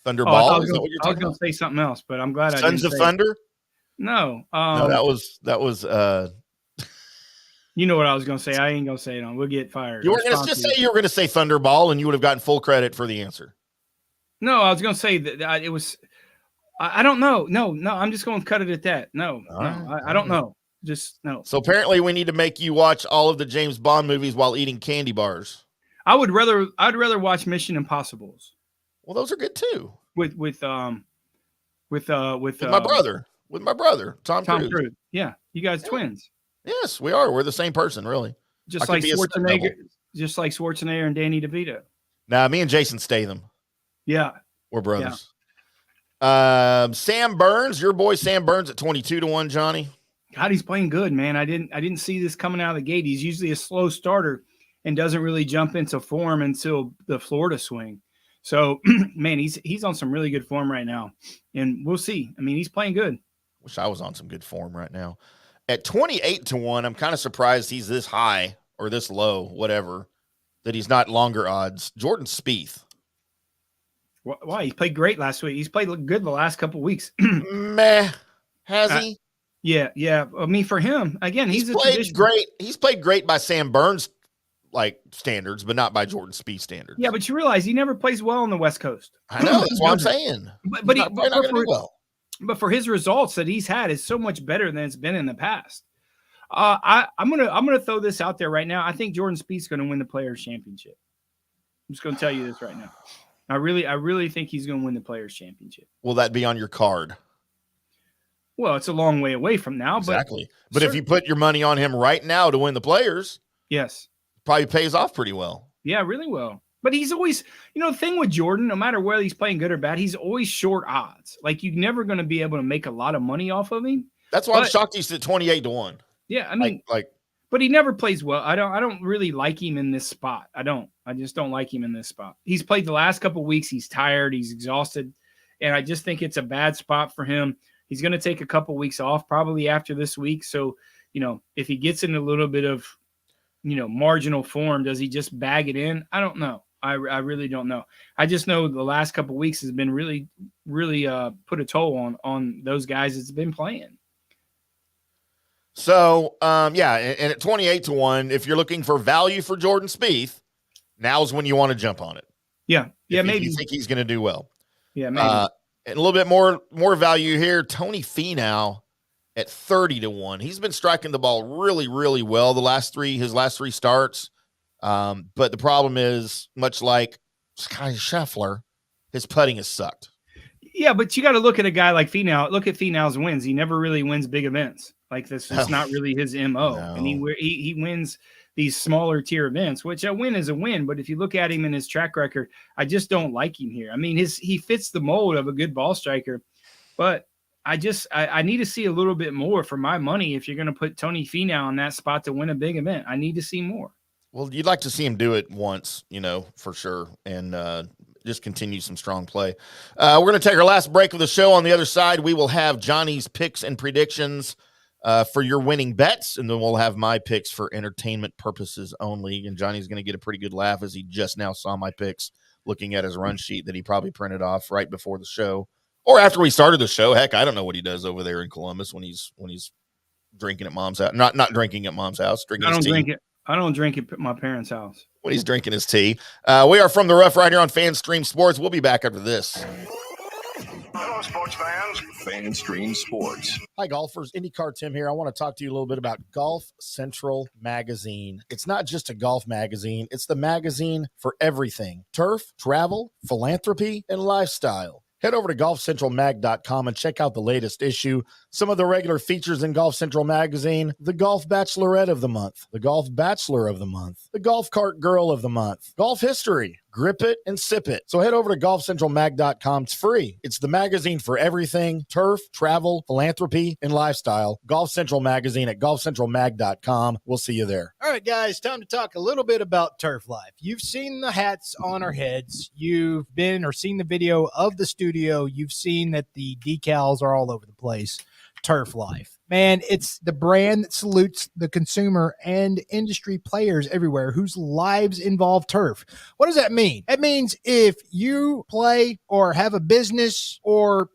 Thunderball. I was going to say something else, but I'm glad Sons of Thunder. No, no, that was. You know what I was going to say. I ain't going to say it on. We'll get fired. You were going to just say you were going to say Thunderball, and you would have gotten full credit for the answer. No, I was going to say that it was. I don't know. No, I'm just going to cut it at that. No, I don't know. Just no. So apparently, we need to make you watch all of the James Bond movies while eating candy bars. I'd rather watch Mission Impossibles. Well, those are good too. With my brother, Tom Cruise. Yeah, you guys twins. Yes, we are. We're the same person, really. Just like Schwarzenegger and Danny DeVito. Nah, me and Jason Statham. Yeah. We're brothers. Yeah. Sam Burns, your boy Sam Burns at 22-1, Johnny. God, he's playing good, man. I didn't see this coming out of the gate. He's usually a slow starter and doesn't really jump into form until the Florida swing. So, man, he's on some really good form right now. And we'll see. I mean, he's playing good. Wish I was on some good form right now. At 28-1, I'm kind of surprised he's this high or this low, whatever. that he's not longer odds. Jordan Spieth. Why? He played great last week. He's played good the last couple of weeks. Meh. Has he? Yeah. I mean, for him, again, he's played great. He's played great by Sam Burns standards, but not by Jordan Spieth standards. Yeah, but you realize he never plays well on the West Coast. I know. That's what I'm saying. But he's not going to do well. But for his results that he's had is so much better than it's been in the past. I'm gonna throw this out there right now. I think Jordan Spieth's going to win the Players Championship. I'm just going to tell you this right now. I really think he's going to win the Players Championship. Will that be on your card? Well, it's a long way away from now. Exactly. But if you put your money on him right now to win the Players, yes, probably pays off pretty well. Yeah, really well. But he's always, the thing with Jordan, no matter whether he's playing good or bad, he's always short odds. Like, you're never going to be able to make a lot of money off of him. That's why I'm shocked he's at 28-1. Yeah, I mean, but he never plays well. I don't really like him in this spot. I just don't like him in this spot. He's played the last couple of weeks. He's tired. He's exhausted. And I just think it's a bad spot for him. He's going to take a couple weeks off probably after this week. So, if he gets in a little bit of, marginal form, does he just bag it in? I don't know. I really don't know. I just know the last couple of weeks has been really, really put a toll on those guys that's been playing. So, and at 28-1, if you're looking for value for Jordan Spieth, now's when you want to jump on it. Yeah, maybe. You think he's going to do well. Yeah, maybe. And a little bit more value here, Tony Finau at 30-1. He's been striking the ball really, really well his last three starts. But the problem is, much like Scottie Scheffler, his putting has sucked. Yeah, but you got to look at a guy like Finau. Look at Finau's wins. He never really wins big events. Like this is not really his MO. No. And he wins these smaller tier events, which a win is a win. But if you look at him in his track record, I just don't like him here. I mean, he fits the mold of a good ball striker, but I need to see a little bit more for my money. If you're going to put Tony Finau in that spot to win a big event, I need to see more. Well, you'd like to see him do it once, for sure, and just continue some strong play. We're going to take our last break of the show. On the other side, we will have Johnny's picks and predictions for your winning bets, and then we'll have my picks for entertainment purposes only. And Johnny's going to get a pretty good laugh as he just now saw my picks, looking at his run sheet that he probably printed off right before the show or after we started the show. Heck, I don't know what he does over there in Columbus when he's drinking at mom's house. Not drinking at mom's house. I don't drink at my parents' house. When he's drinking his tea. We are From the Rough right here on FanStream Sports. We'll be back after this. Hello, sports fans. FanStream Sports. Hi, golfers. IndyCarTim here. I want to talk to you a little bit about Golf Central Magazine. It's not just a golf magazine. It's the magazine for everything. Turf, travel, philanthropy, and lifestyle. Head over to golfcentralmag.com and check out the latest issue. Some of the regular features in Golf Central Magazine: the Golf Bachelorette of the Month, the Golf Bachelor of the Month, the Golf Cart Girl of the Month, Golf History, Grip It and Sip It. So head over to golfcentralmag.com. It's free. It's the magazine for everything: turf, travel, philanthropy, and lifestyle. Golf Central Magazine at golfcentralmag.com. We'll see you there. All right, guys, time to talk a little bit about Turf Life. You've seen the hats on our heads. You've been or seen the video of the studio. You've seen that the decals are all over the place. Turf Life. Man, it's the brand that salutes the consumer and industry players everywhere whose lives involve turf. What does that mean? That means if you play or have a business or,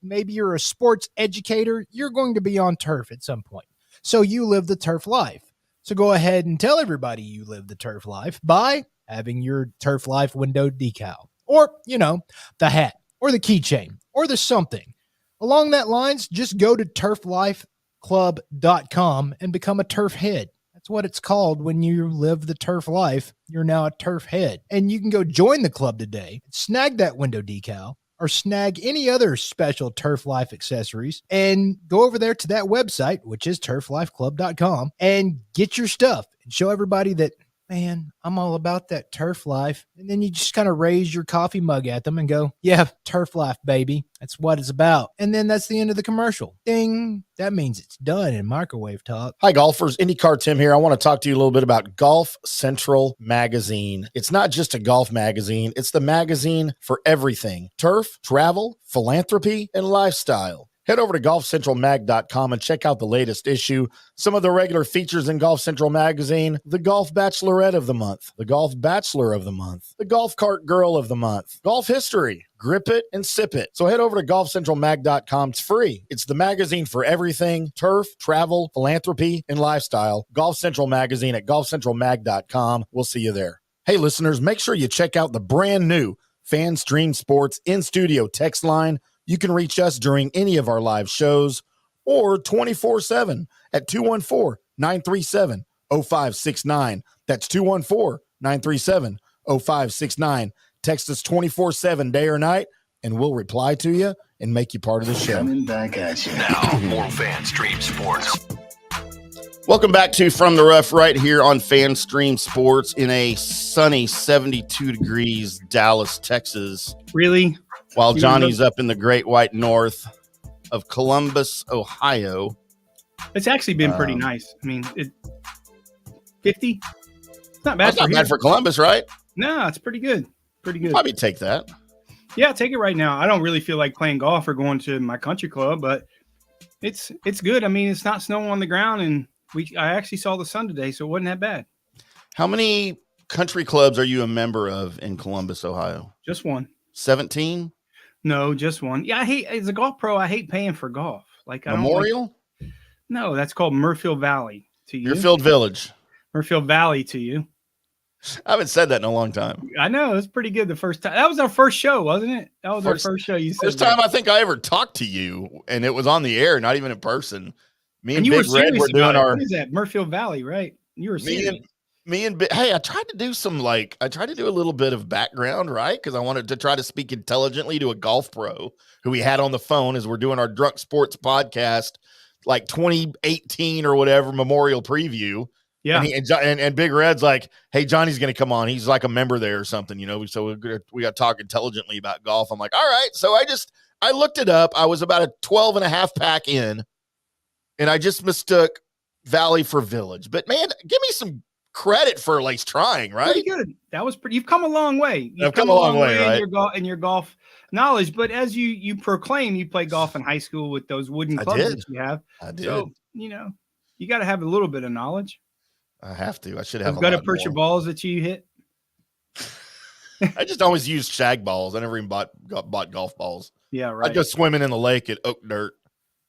maybe you're a sports educator, you're going to be on turf at some point. So you live the turf life. So go ahead and tell everybody you live the turf life by having your Turf Life window decal or, the hat or the keychain or the something. Along that lines, just go to turflifeclub.com and become a turf head. That's what it's called when you live the turf life. You're now a turf head. And you can go join the club today, snag that window decal, or snag any other special Turf Life accessories, and go over there to that website, which is turflifeclub.com, and get your stuff and show everybody that, man, I'm all about that turf life. And then you just kind of raise your coffee mug at them and go, yeah, turf life, baby. That's what it's about. And then that's the end of the commercial. Ding. That means it's done in microwave talk. Hi, golfers. IndyCarTim here. I want to talk to you a little bit about Golf Central Magazine. It's not just a golf magazine. It's the magazine for everything: turf, travel, philanthropy, and lifestyle. Head over to golfcentralmag.com and check out the latest issue. Some of the regular features in Golf Central Magazine: the Golf Bachelorette of the Month, the Golf Bachelor of the Month, the Golf Cart Girl of the Month, Golf History, Grip It and Sip It. So head over to golfcentralmag.com. It's free. It's the magazine for everything turf, travel, philanthropy, and lifestyle. Golf Central Magazine at golfcentralmag.com. We'll see you there. Hey, listeners, make sure you check out the brand new Fan Stream Sports in-studio text line. You can reach us during any of our live shows or 24/7 at 214-937-0569. That's 214-937-0569. Text us 24/7 day or night, and we'll reply to you and make you part of the show. Coming back at you. Now, more Fan Stream Sports. Welcome back to From the Rough right here on Fan Stream Sports in a sunny 72 degrees Dallas, Texas. Really? While Johnny's up in the great white north of Columbus, Ohio. It's actually been pretty nice. I mean, 50? It's not bad. That's not bad for Columbus, right? No, it's pretty good. Pretty good. Probably take that. Yeah, take it right now. I don't really feel like playing golf or going to my country club, but it's good. I mean, it's not snowing on the ground, and I actually saw the sun today, so it wasn't that bad. How many country clubs are you a member of in Columbus, Ohio? Just one. 17? No, just one. Yeah, as a golf pro, I hate paying for golf. Like Memorial? No, that's called Murfield Valley to you. Murfield Village. Murfield Valley to you. I haven't said that in a long time. I know. It was pretty good the first time. That was our first show, wasn't it? That was our first show. You said first time I think I ever talked to you, and it was on the air, not even in person. Me and you Big Red were doing our. What is that? Murfield Valley, right? You were serious. Hey, I tried to do a little bit of background, right? Because I wanted to try to speak intelligently to a golf pro who we had on the phone as we're doing our Drunk Sports podcast, like 2018 or whatever, Memorial preview. Yeah. And Big Red's like, hey, Johnny's going to come on. He's like a member there or something, you know? So we got to talk intelligently about golf. I'm like, all right. So I looked it up. I was about a 12 and a half pack in, and I just mistook Valley for Village. But man, give me some credit for at least trying, right? Pretty good. That was pretty. You've come a long way. You've come a long way, right? In your golf knowledge. But as you proclaim, you play golf in high school with those wooden clubs that you have. I did. So, you got to have a little bit of knowledge. I have to. I should have. You've got to put your balls that you hit. I just always used shag balls. I never even bought golf balls. Yeah, right. I go swimming in the lake at Oak Dirt,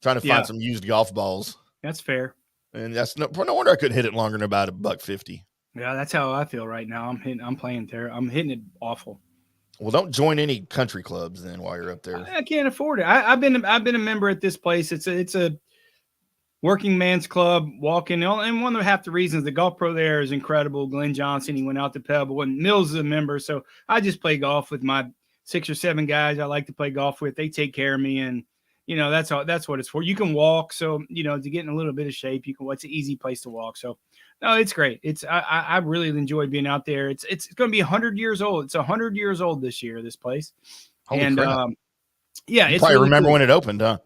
trying to find some used golf balls. That's fair. And that's no wonder I could hit it longer than about $150. Yeah, that's how I feel right now. I'm playing there. I'm hitting it awful. Well, don't join any country clubs then while you're up there. I can't afford it. I've been a member at this place. It's a working man's club. Walking, and one of half the reasons the golf pro there is incredible. Glenn Johnson, he went out to Pebble, and Mills is a member. So I just play golf with my 6 or 7 guys I like to play golf with. They take care of me, and that's what it's for. You can walk, so to get in a little bit of shape, you can. It's an easy place to walk. So no, it's great. I really enjoy being out there. It's going to be 100 years old. It's 100 years old this year. This place, Holy crap. Yeah, you it's probably really remember cool. when it opened, huh?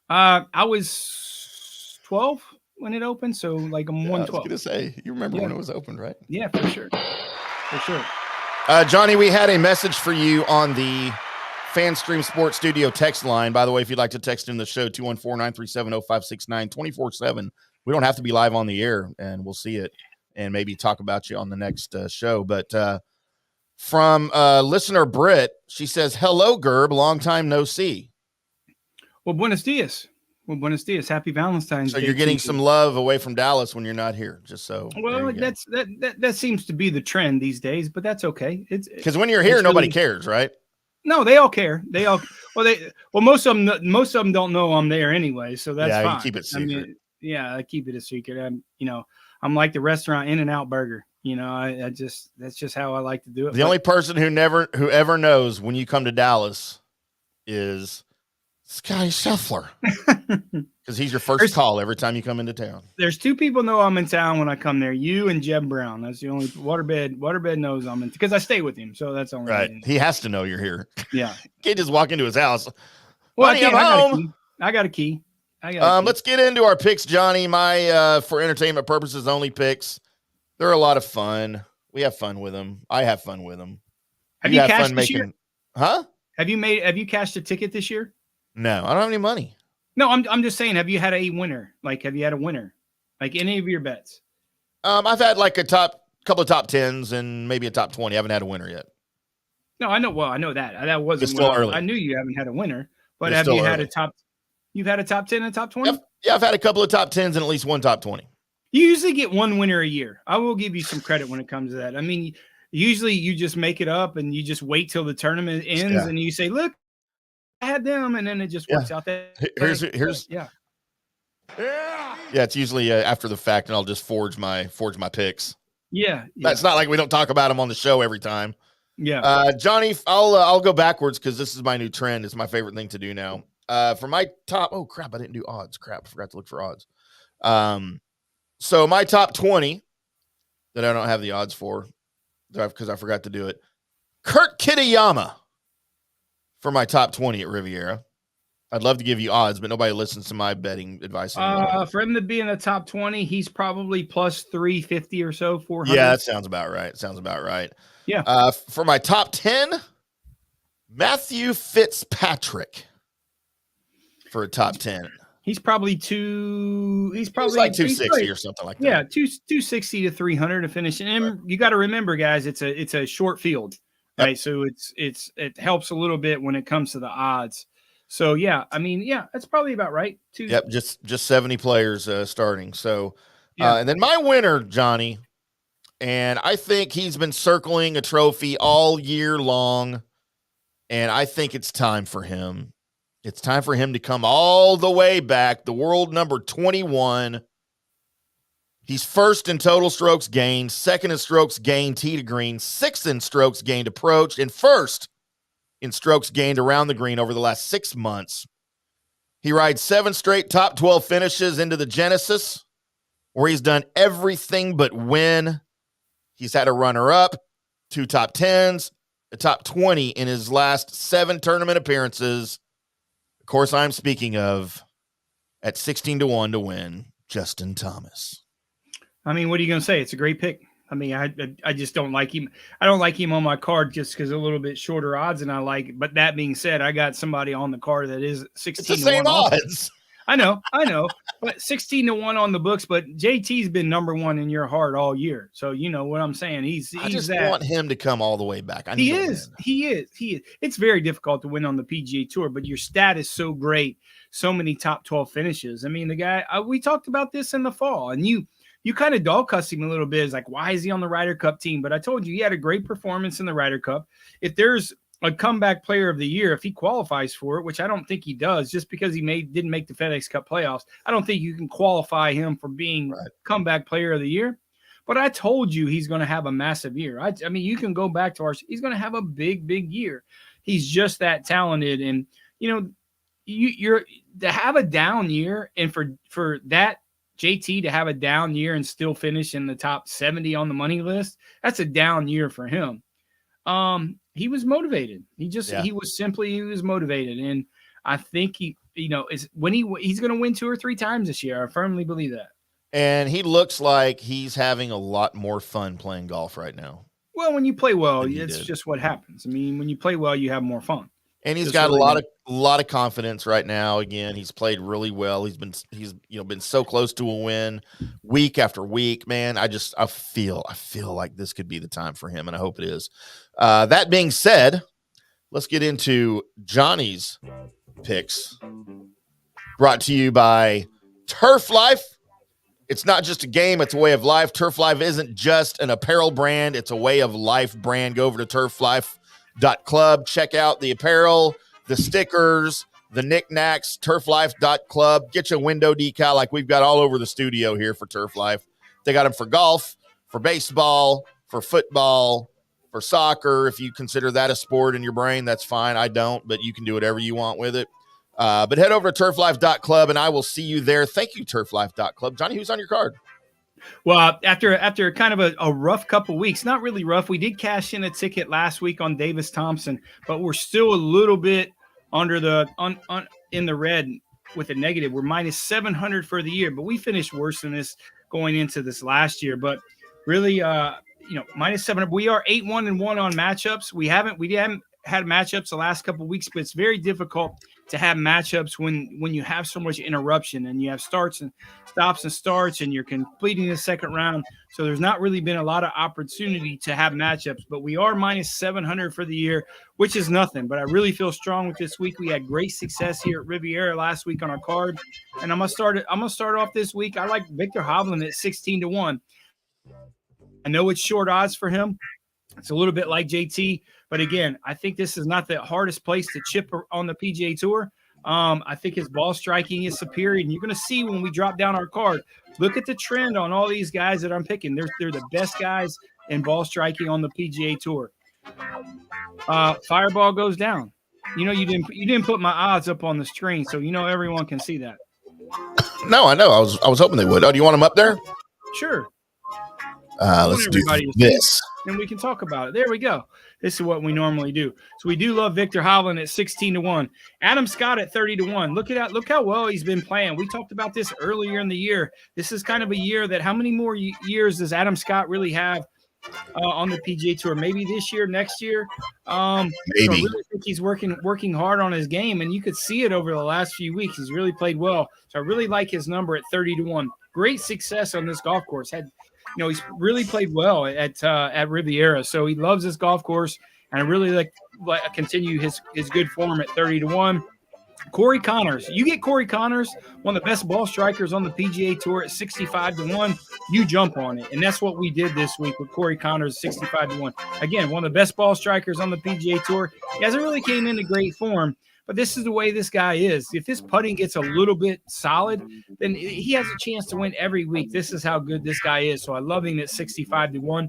I was 12 when it opened, so like I'm 112. I was gonna say you remember when it was opened, right? Yeah, for sure. Johnny, we had a message for you on the Fan Stream Sports Studio text line. By the way, if you'd like to text in the show, 214-937-0569, 24/7. We don't have to be live on the air, and we'll see it and maybe talk about you on the next show. But from listener Britt, she says, hello, Gerb, long time no see. Well, buenos dias. Happy Valentine's Day. So you're getting some love away from Dallas when you're not here, just so. Well, that seems to be the trend these days, but that's okay. It's because when you're here, nobody cares, right? No, they all care. Most of them don't know I'm there anyway, so that's fine. You keep it secret. I keep it a secret. I'm like the restaurant In-N-Out Burger. That's just how I like to do it. The only person who ever knows when you come to Dallas is Sky Scheffler, because he's your first call every time you come into town. There's 2 people know I'm in town when I come there. You and Jeb Brown. That's the only Waterbed knows I'm in, because I stay with him. So that's only right. He has to know you're here. Yeah, can't just walk into his house. Well, I got a key. Let's get into our picks, Johnny. My for entertainment purposes only picks. They're a lot of fun. We have fun with them. I have fun with them. Have you cashed this year? Huh? Have you cashed a ticket this year? No, I don't have any money. No, I'm just saying, have you had a winner? Like, have you had a winner? Like any of your bets? I've had like couple of top 10s and maybe a top 20. I haven't had a winner yet. No, I know. Well, I know that. That wasn't still early. I knew you haven't had a winner, but It's have you had early. You've had a top 10 and a top 20? Yeah, I've had a couple of top 10s and at least one top 20. You usually get one winner a year. I will give you some credit when it comes to that. I mean, usually you just make it up and you just wait till the tournament ends and you say, look, I had them, and then it just works out that here's yeah. It's usually after the fact, and I'll just forge my picks. Yeah. That's not like we don't talk about them on the show every time. Yeah. Johnny, I'll go backwards because this is my new trend. It's my favorite thing to do now. For my top, oh crap, I didn't do odds. Crap, I forgot to look for odds. So my top 20 that I don't have the odds for because I forgot to do it. Kurt Kitayama for my top 20 at Riviera. I'd love to give you odds, but nobody listens to my betting advice anymore. For him to be in the top 20, he's probably plus 350 or so, 400. Yeah, that sounds about right. Yeah. For my top 10, Matthew Fitzpatrick for a top 10. He's probably like 260 or something like that. Yeah, 260 to 300 to finish. And you got to remember, guys, it's a short field, right? So it helps a little bit when it comes to the odds. So yeah, I mean, yeah, that's probably about right. Yep, just 70 players starting. So, and then my winner, Johnny, and I think he's been circling a trophy all year long, and I think it's time for him. It's time for him to come all the way back. The world number 21. He's first in total strokes gained, second in strokes gained tee to green, sixth in strokes gained approach, and first in strokes gained around the green over the last 6 months. He rides 7 straight top 12 finishes into the Genesis, where he's done everything but win. He's had a runner-up, 2 top 10s, a top 20 in his last 7 tournament appearances. Of course, I'm speaking of at 16-1 to win, Justin Thomas. I mean, what are you going to say? It's a great pick. I mean, I just don't like him. I don't like him on my card just because a little bit shorter odds than I like. But that being said, I got somebody on the card that is 16 it's the same odds. I know, but 16-1 on the books. But JT's been number 1 in your heart all year, so you know what I'm saying. I just want him to come all the way back. He is. It's very difficult to win on the PGA Tour, but your stat is so great, so many top 12 finishes. I mean, the guy. We talked about this in the fall, and you kind of dog cussed him a little bit. It's like, why is he on the Ryder Cup team? But I told you he had a great performance in the Ryder Cup. If there's a comeback player of the year, if he qualifies for it, which I don't think he does, just because he didn't make the FedEx Cup playoffs, I don't think you can qualify him for being comeback player of the year. But I told you he's going to have a massive year. I mean, you can go back to he's going to have a big, big year. He's just that talented. And, you know, you're to have a down year, and for that JT to have a down year and still finish in the top 70 on the money list, that's a down year for him. He was motivated. He was motivated. And I think he's going to win 2 or 3 times this year. I firmly believe that. And he looks like he's having a lot more fun playing golf right now. Well, when you play well, it's just what happens. I mean, when you play well, you have more fun. And he's got a lot of confidence right now. Again, he's played really well. He's been so close to a win week after week. Man, I feel like this could be the time for him, and I hope it is. That being said, let's get into Johnny's picks. Brought to you by Turf Life. It's not just a game, it's a way of life. Turf Life isn't just an apparel brand, it's a way of life brand. Go over to turflife.club. Check out the apparel, the stickers, the knickknacks, turflife.club. Get you a window decal like we've got all over the studio here for Turf Life. They got them for golf, for baseball, for football, for soccer. If you consider that a sport in your brain, that's fine. I don't, but you can do whatever you want with it. But head over to turflife.club, and I will see you there. Thank you, turflife.club. Johnny, who's on your card? Well, after kind of a rough couple weeks, not really rough. We did cash in a ticket last week on Davis Thompson, but we're still a little bit under in the red with a negative. We're minus 700 for the year, but we finished worse than this going into this last year. But really, minus 700. We are 8-1-1 on matchups. We haven't had matchups the last couple of weeks, but it's very difficult to have matchups when you have so much interruption and you have starts and stops and starts and you're completing the second round. So there's not really been a lot of opportunity to have matchups, but we are minus 700 for the year, which is nothing. But I really feel strong with this week. We had great success here at Riviera last week on our card, and I'm gonna start off this week. I like Victor Hovland at 16-1. I know it's short odds for him. It's a little bit like JT, but again, I think this is not the hardest place to chip on the PGA Tour. I think his ball striking is superior, and you're going to see when we drop down our card. Look at the trend on all these guys that I'm picking. They're the best guys in ball striking on the PGA Tour. Fireball goes down. You didn't put my odds up on the screen, so everyone can see that. No, I know. I was hoping they would. Oh, do you want them up there? Sure. Let's do this. And we can talk about it. There we go. This is what we normally do. So we do love Victor Hovland at 16-1. Adam Scott at 30-1. Look at that. Look how well he's been playing. We talked about this earlier in the year. This is kind of a year that how many more years does Adam Scott really have on the PGA Tour? Maybe this year, next year. Maybe. So I really think he's working hard on his game, and you could see it over the last few weeks. He's really played well. So I really like his number at 30-1. Great success on this golf course. He's really played well at Riviera, so he loves this golf course, and I really like continue his good form at 30-1. Corey Connors, you get Corey Connors, one of the best ball strikers on the PGA Tour at 65-1. You jump on it, and that's what we did this week with Corey Connors, 65-1. Again, one of the best ball strikers on the PGA Tour. He hasn't really came into great form, but this is the way this guy is. If his putting gets a little bit solid, then he has a chance to win every week. This is how good this guy is. So I love him at 65-1.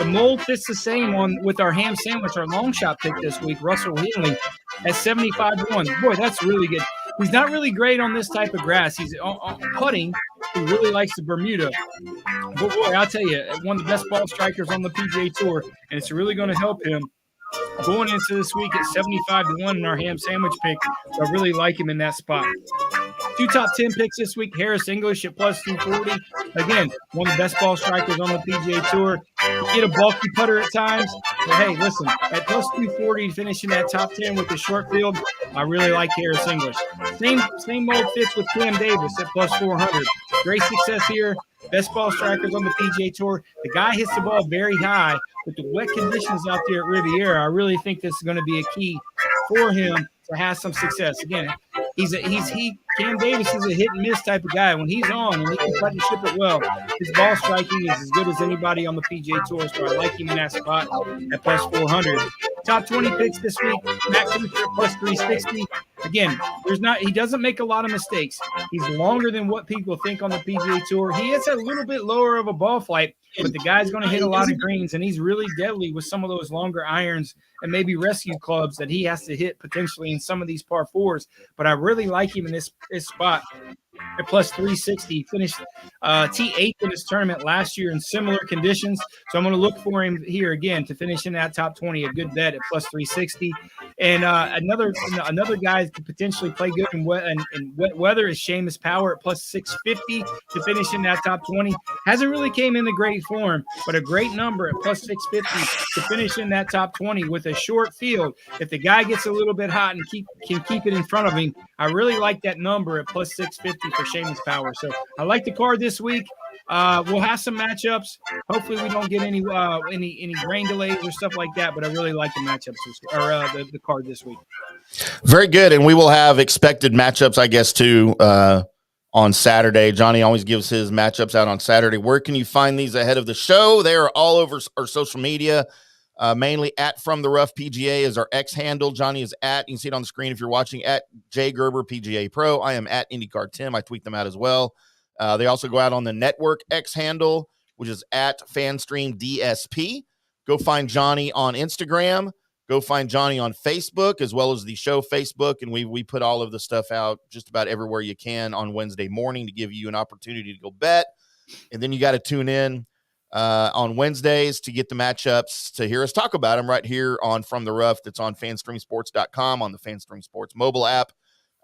The mold fits the same with our ham sandwich, our long shot pick this week, Russell Henley at 75-1. Boy, that's really good. He's not really great on this type of grass. He's on putting. He really likes the Bermuda. But boy, I'll tell you, one of the best ball strikers on the PGA Tour, and it's really going to help him going into this week at 75-1 in our ham sandwich pick. So I really like him in that spot. 2 top 10 picks this week. Harris English at plus 240. Again, one of the best ball strikers on the PGA Tour. You get a bulky putter at times. But hey, listen, at plus 240, finishing that top 10 with the short field, I really like Harris English. Same mold fits with Cam Davis at plus 400. Great success here. Best ball strikers on the PGA Tour. The guy hits the ball very high. With the wet conditions out there at Riviera, I really think this is going to be a key for him to have some success. Again, Cam Davis is a hit and miss type of guy. When he's on and he can cut and chip it well, his ball striking is as good as anybody on the PGA Tour. So I like him in that spot at plus 400. Top 20 picks this week. Matt Kuchar at plus 360. Again, he doesn't make a lot of mistakes. He's longer than what people think on the PGA Tour. He is a little bit lower of a ball flight, but the guy's going to hit a lot of greens, and he's really deadly with some of those longer irons and maybe rescue clubs that he has to hit potentially in some of these par fours. But I really like him in this spot at plus 360. Finished T8 in this tournament last year in similar conditions. So I'm going to look for him here again to finish in that top 20, a good bet at plus 360. And another guy that could potentially play good in wet weather is Seamus Power at plus 650 to finish in that top 20. Hasn't really came into great form, but a great number at plus 650 to finish in that top 20 with a short field. If the guy gets a little bit hot and can keep it in front of him, I really like that number at plus 650 for Seamus Power. So I like the card this week. We'll have some matchups. Hopefully we don't get any rain delays or stuff like that, but I really like the matchups the card this week. Very good. And we will have expected matchups, I guess, too, on Saturday. Johnny always gives his matchups out on Saturday. Where can you find these ahead of the show? They are all over our social media, mainly at From the Rough PGA is our X handle. Johnny is at, you can see it on the screen if you're watching, at J Gerber PGA Pro. I am at IndyCarTim. I tweet them out as well. They also go out on the network X handle, which is at FanStream DSP. Go find Johnny on Instagram. Go find Johnny on Facebook, as well as the show Facebook. And we put all of the stuff out just about everywhere you can on Wednesday morning to give you an opportunity to go bet. And then you got to tune in on Wednesdays to get the matchups, to hear us talk about them right here on From the Rough. That's on FanStreamSports.com, on the FanStream Sports mobile app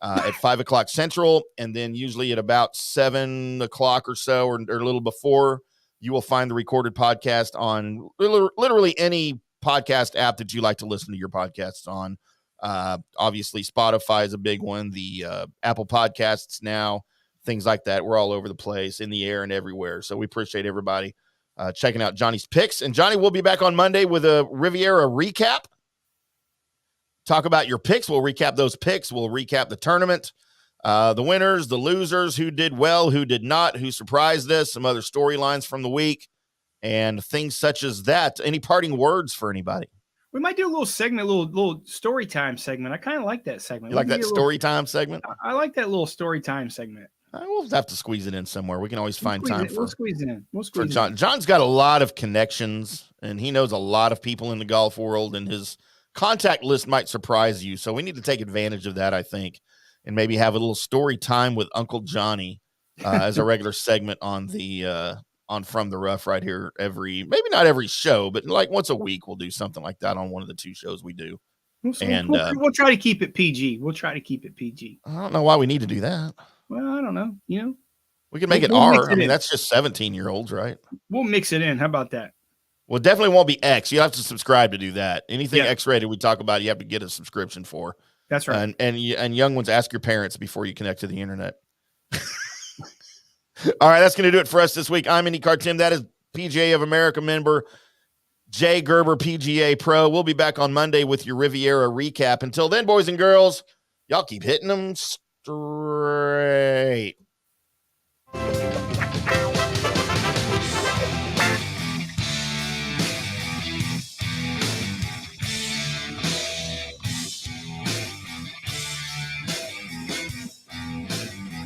at 5 o'clock Central. And then usually at about 7 o'clock or so, or a little before, you will find the recorded podcast on literally any podcast app that you like to listen to your podcasts on. Obviously, Spotify is a big one. The Apple Podcasts now, things like that. We're all over the place, in the air and everywhere. So we appreciate everybody checking out Johnny's picks. And Johnny, we'll be back on Monday with a Riviera recap. Talk about your picks. We'll recap those picks. We'll recap the tournament, the winners, the losers, who did well, who did not, who surprised us, some other storylines from the week, and things such as that. Any parting words for anybody? We might do a little segment, little story time segment. I kind of like that segment. You like that story time segment? I like that little story time segment. We'll have to squeeze it in somewhere. We can always find time for. We'll squeeze it in. For John. John's got a lot of connections, and he knows a lot of people in the golf world, and his contact list might surprise you. So we need to take advantage of that, I think, and maybe have a little story time with Uncle Johnny as a regular segment on the on From the Rough right here. Maybe not every show, but like once a week we'll do something like that on one of the 2 shows we do. We'll try to keep it PG. I don't know why we need to do that. Well, I don't know. We can make it R. I mean, that's just 17-year-olds, right? We'll mix it in. How about that? Well, it definitely won't be X. You have to subscribe to do that. Anything X-rated we talk about, you have to get a subscription for. That's right. And young ones, ask your parents before you connect to the internet. All right, that's going to do it for us this week. I'm IndyCarTim. That is PGA of America member Jay Gerber, PGA Pro. We'll be back on Monday with your Riviera recap. Until then, boys and girls, y'all keep hitting them straight.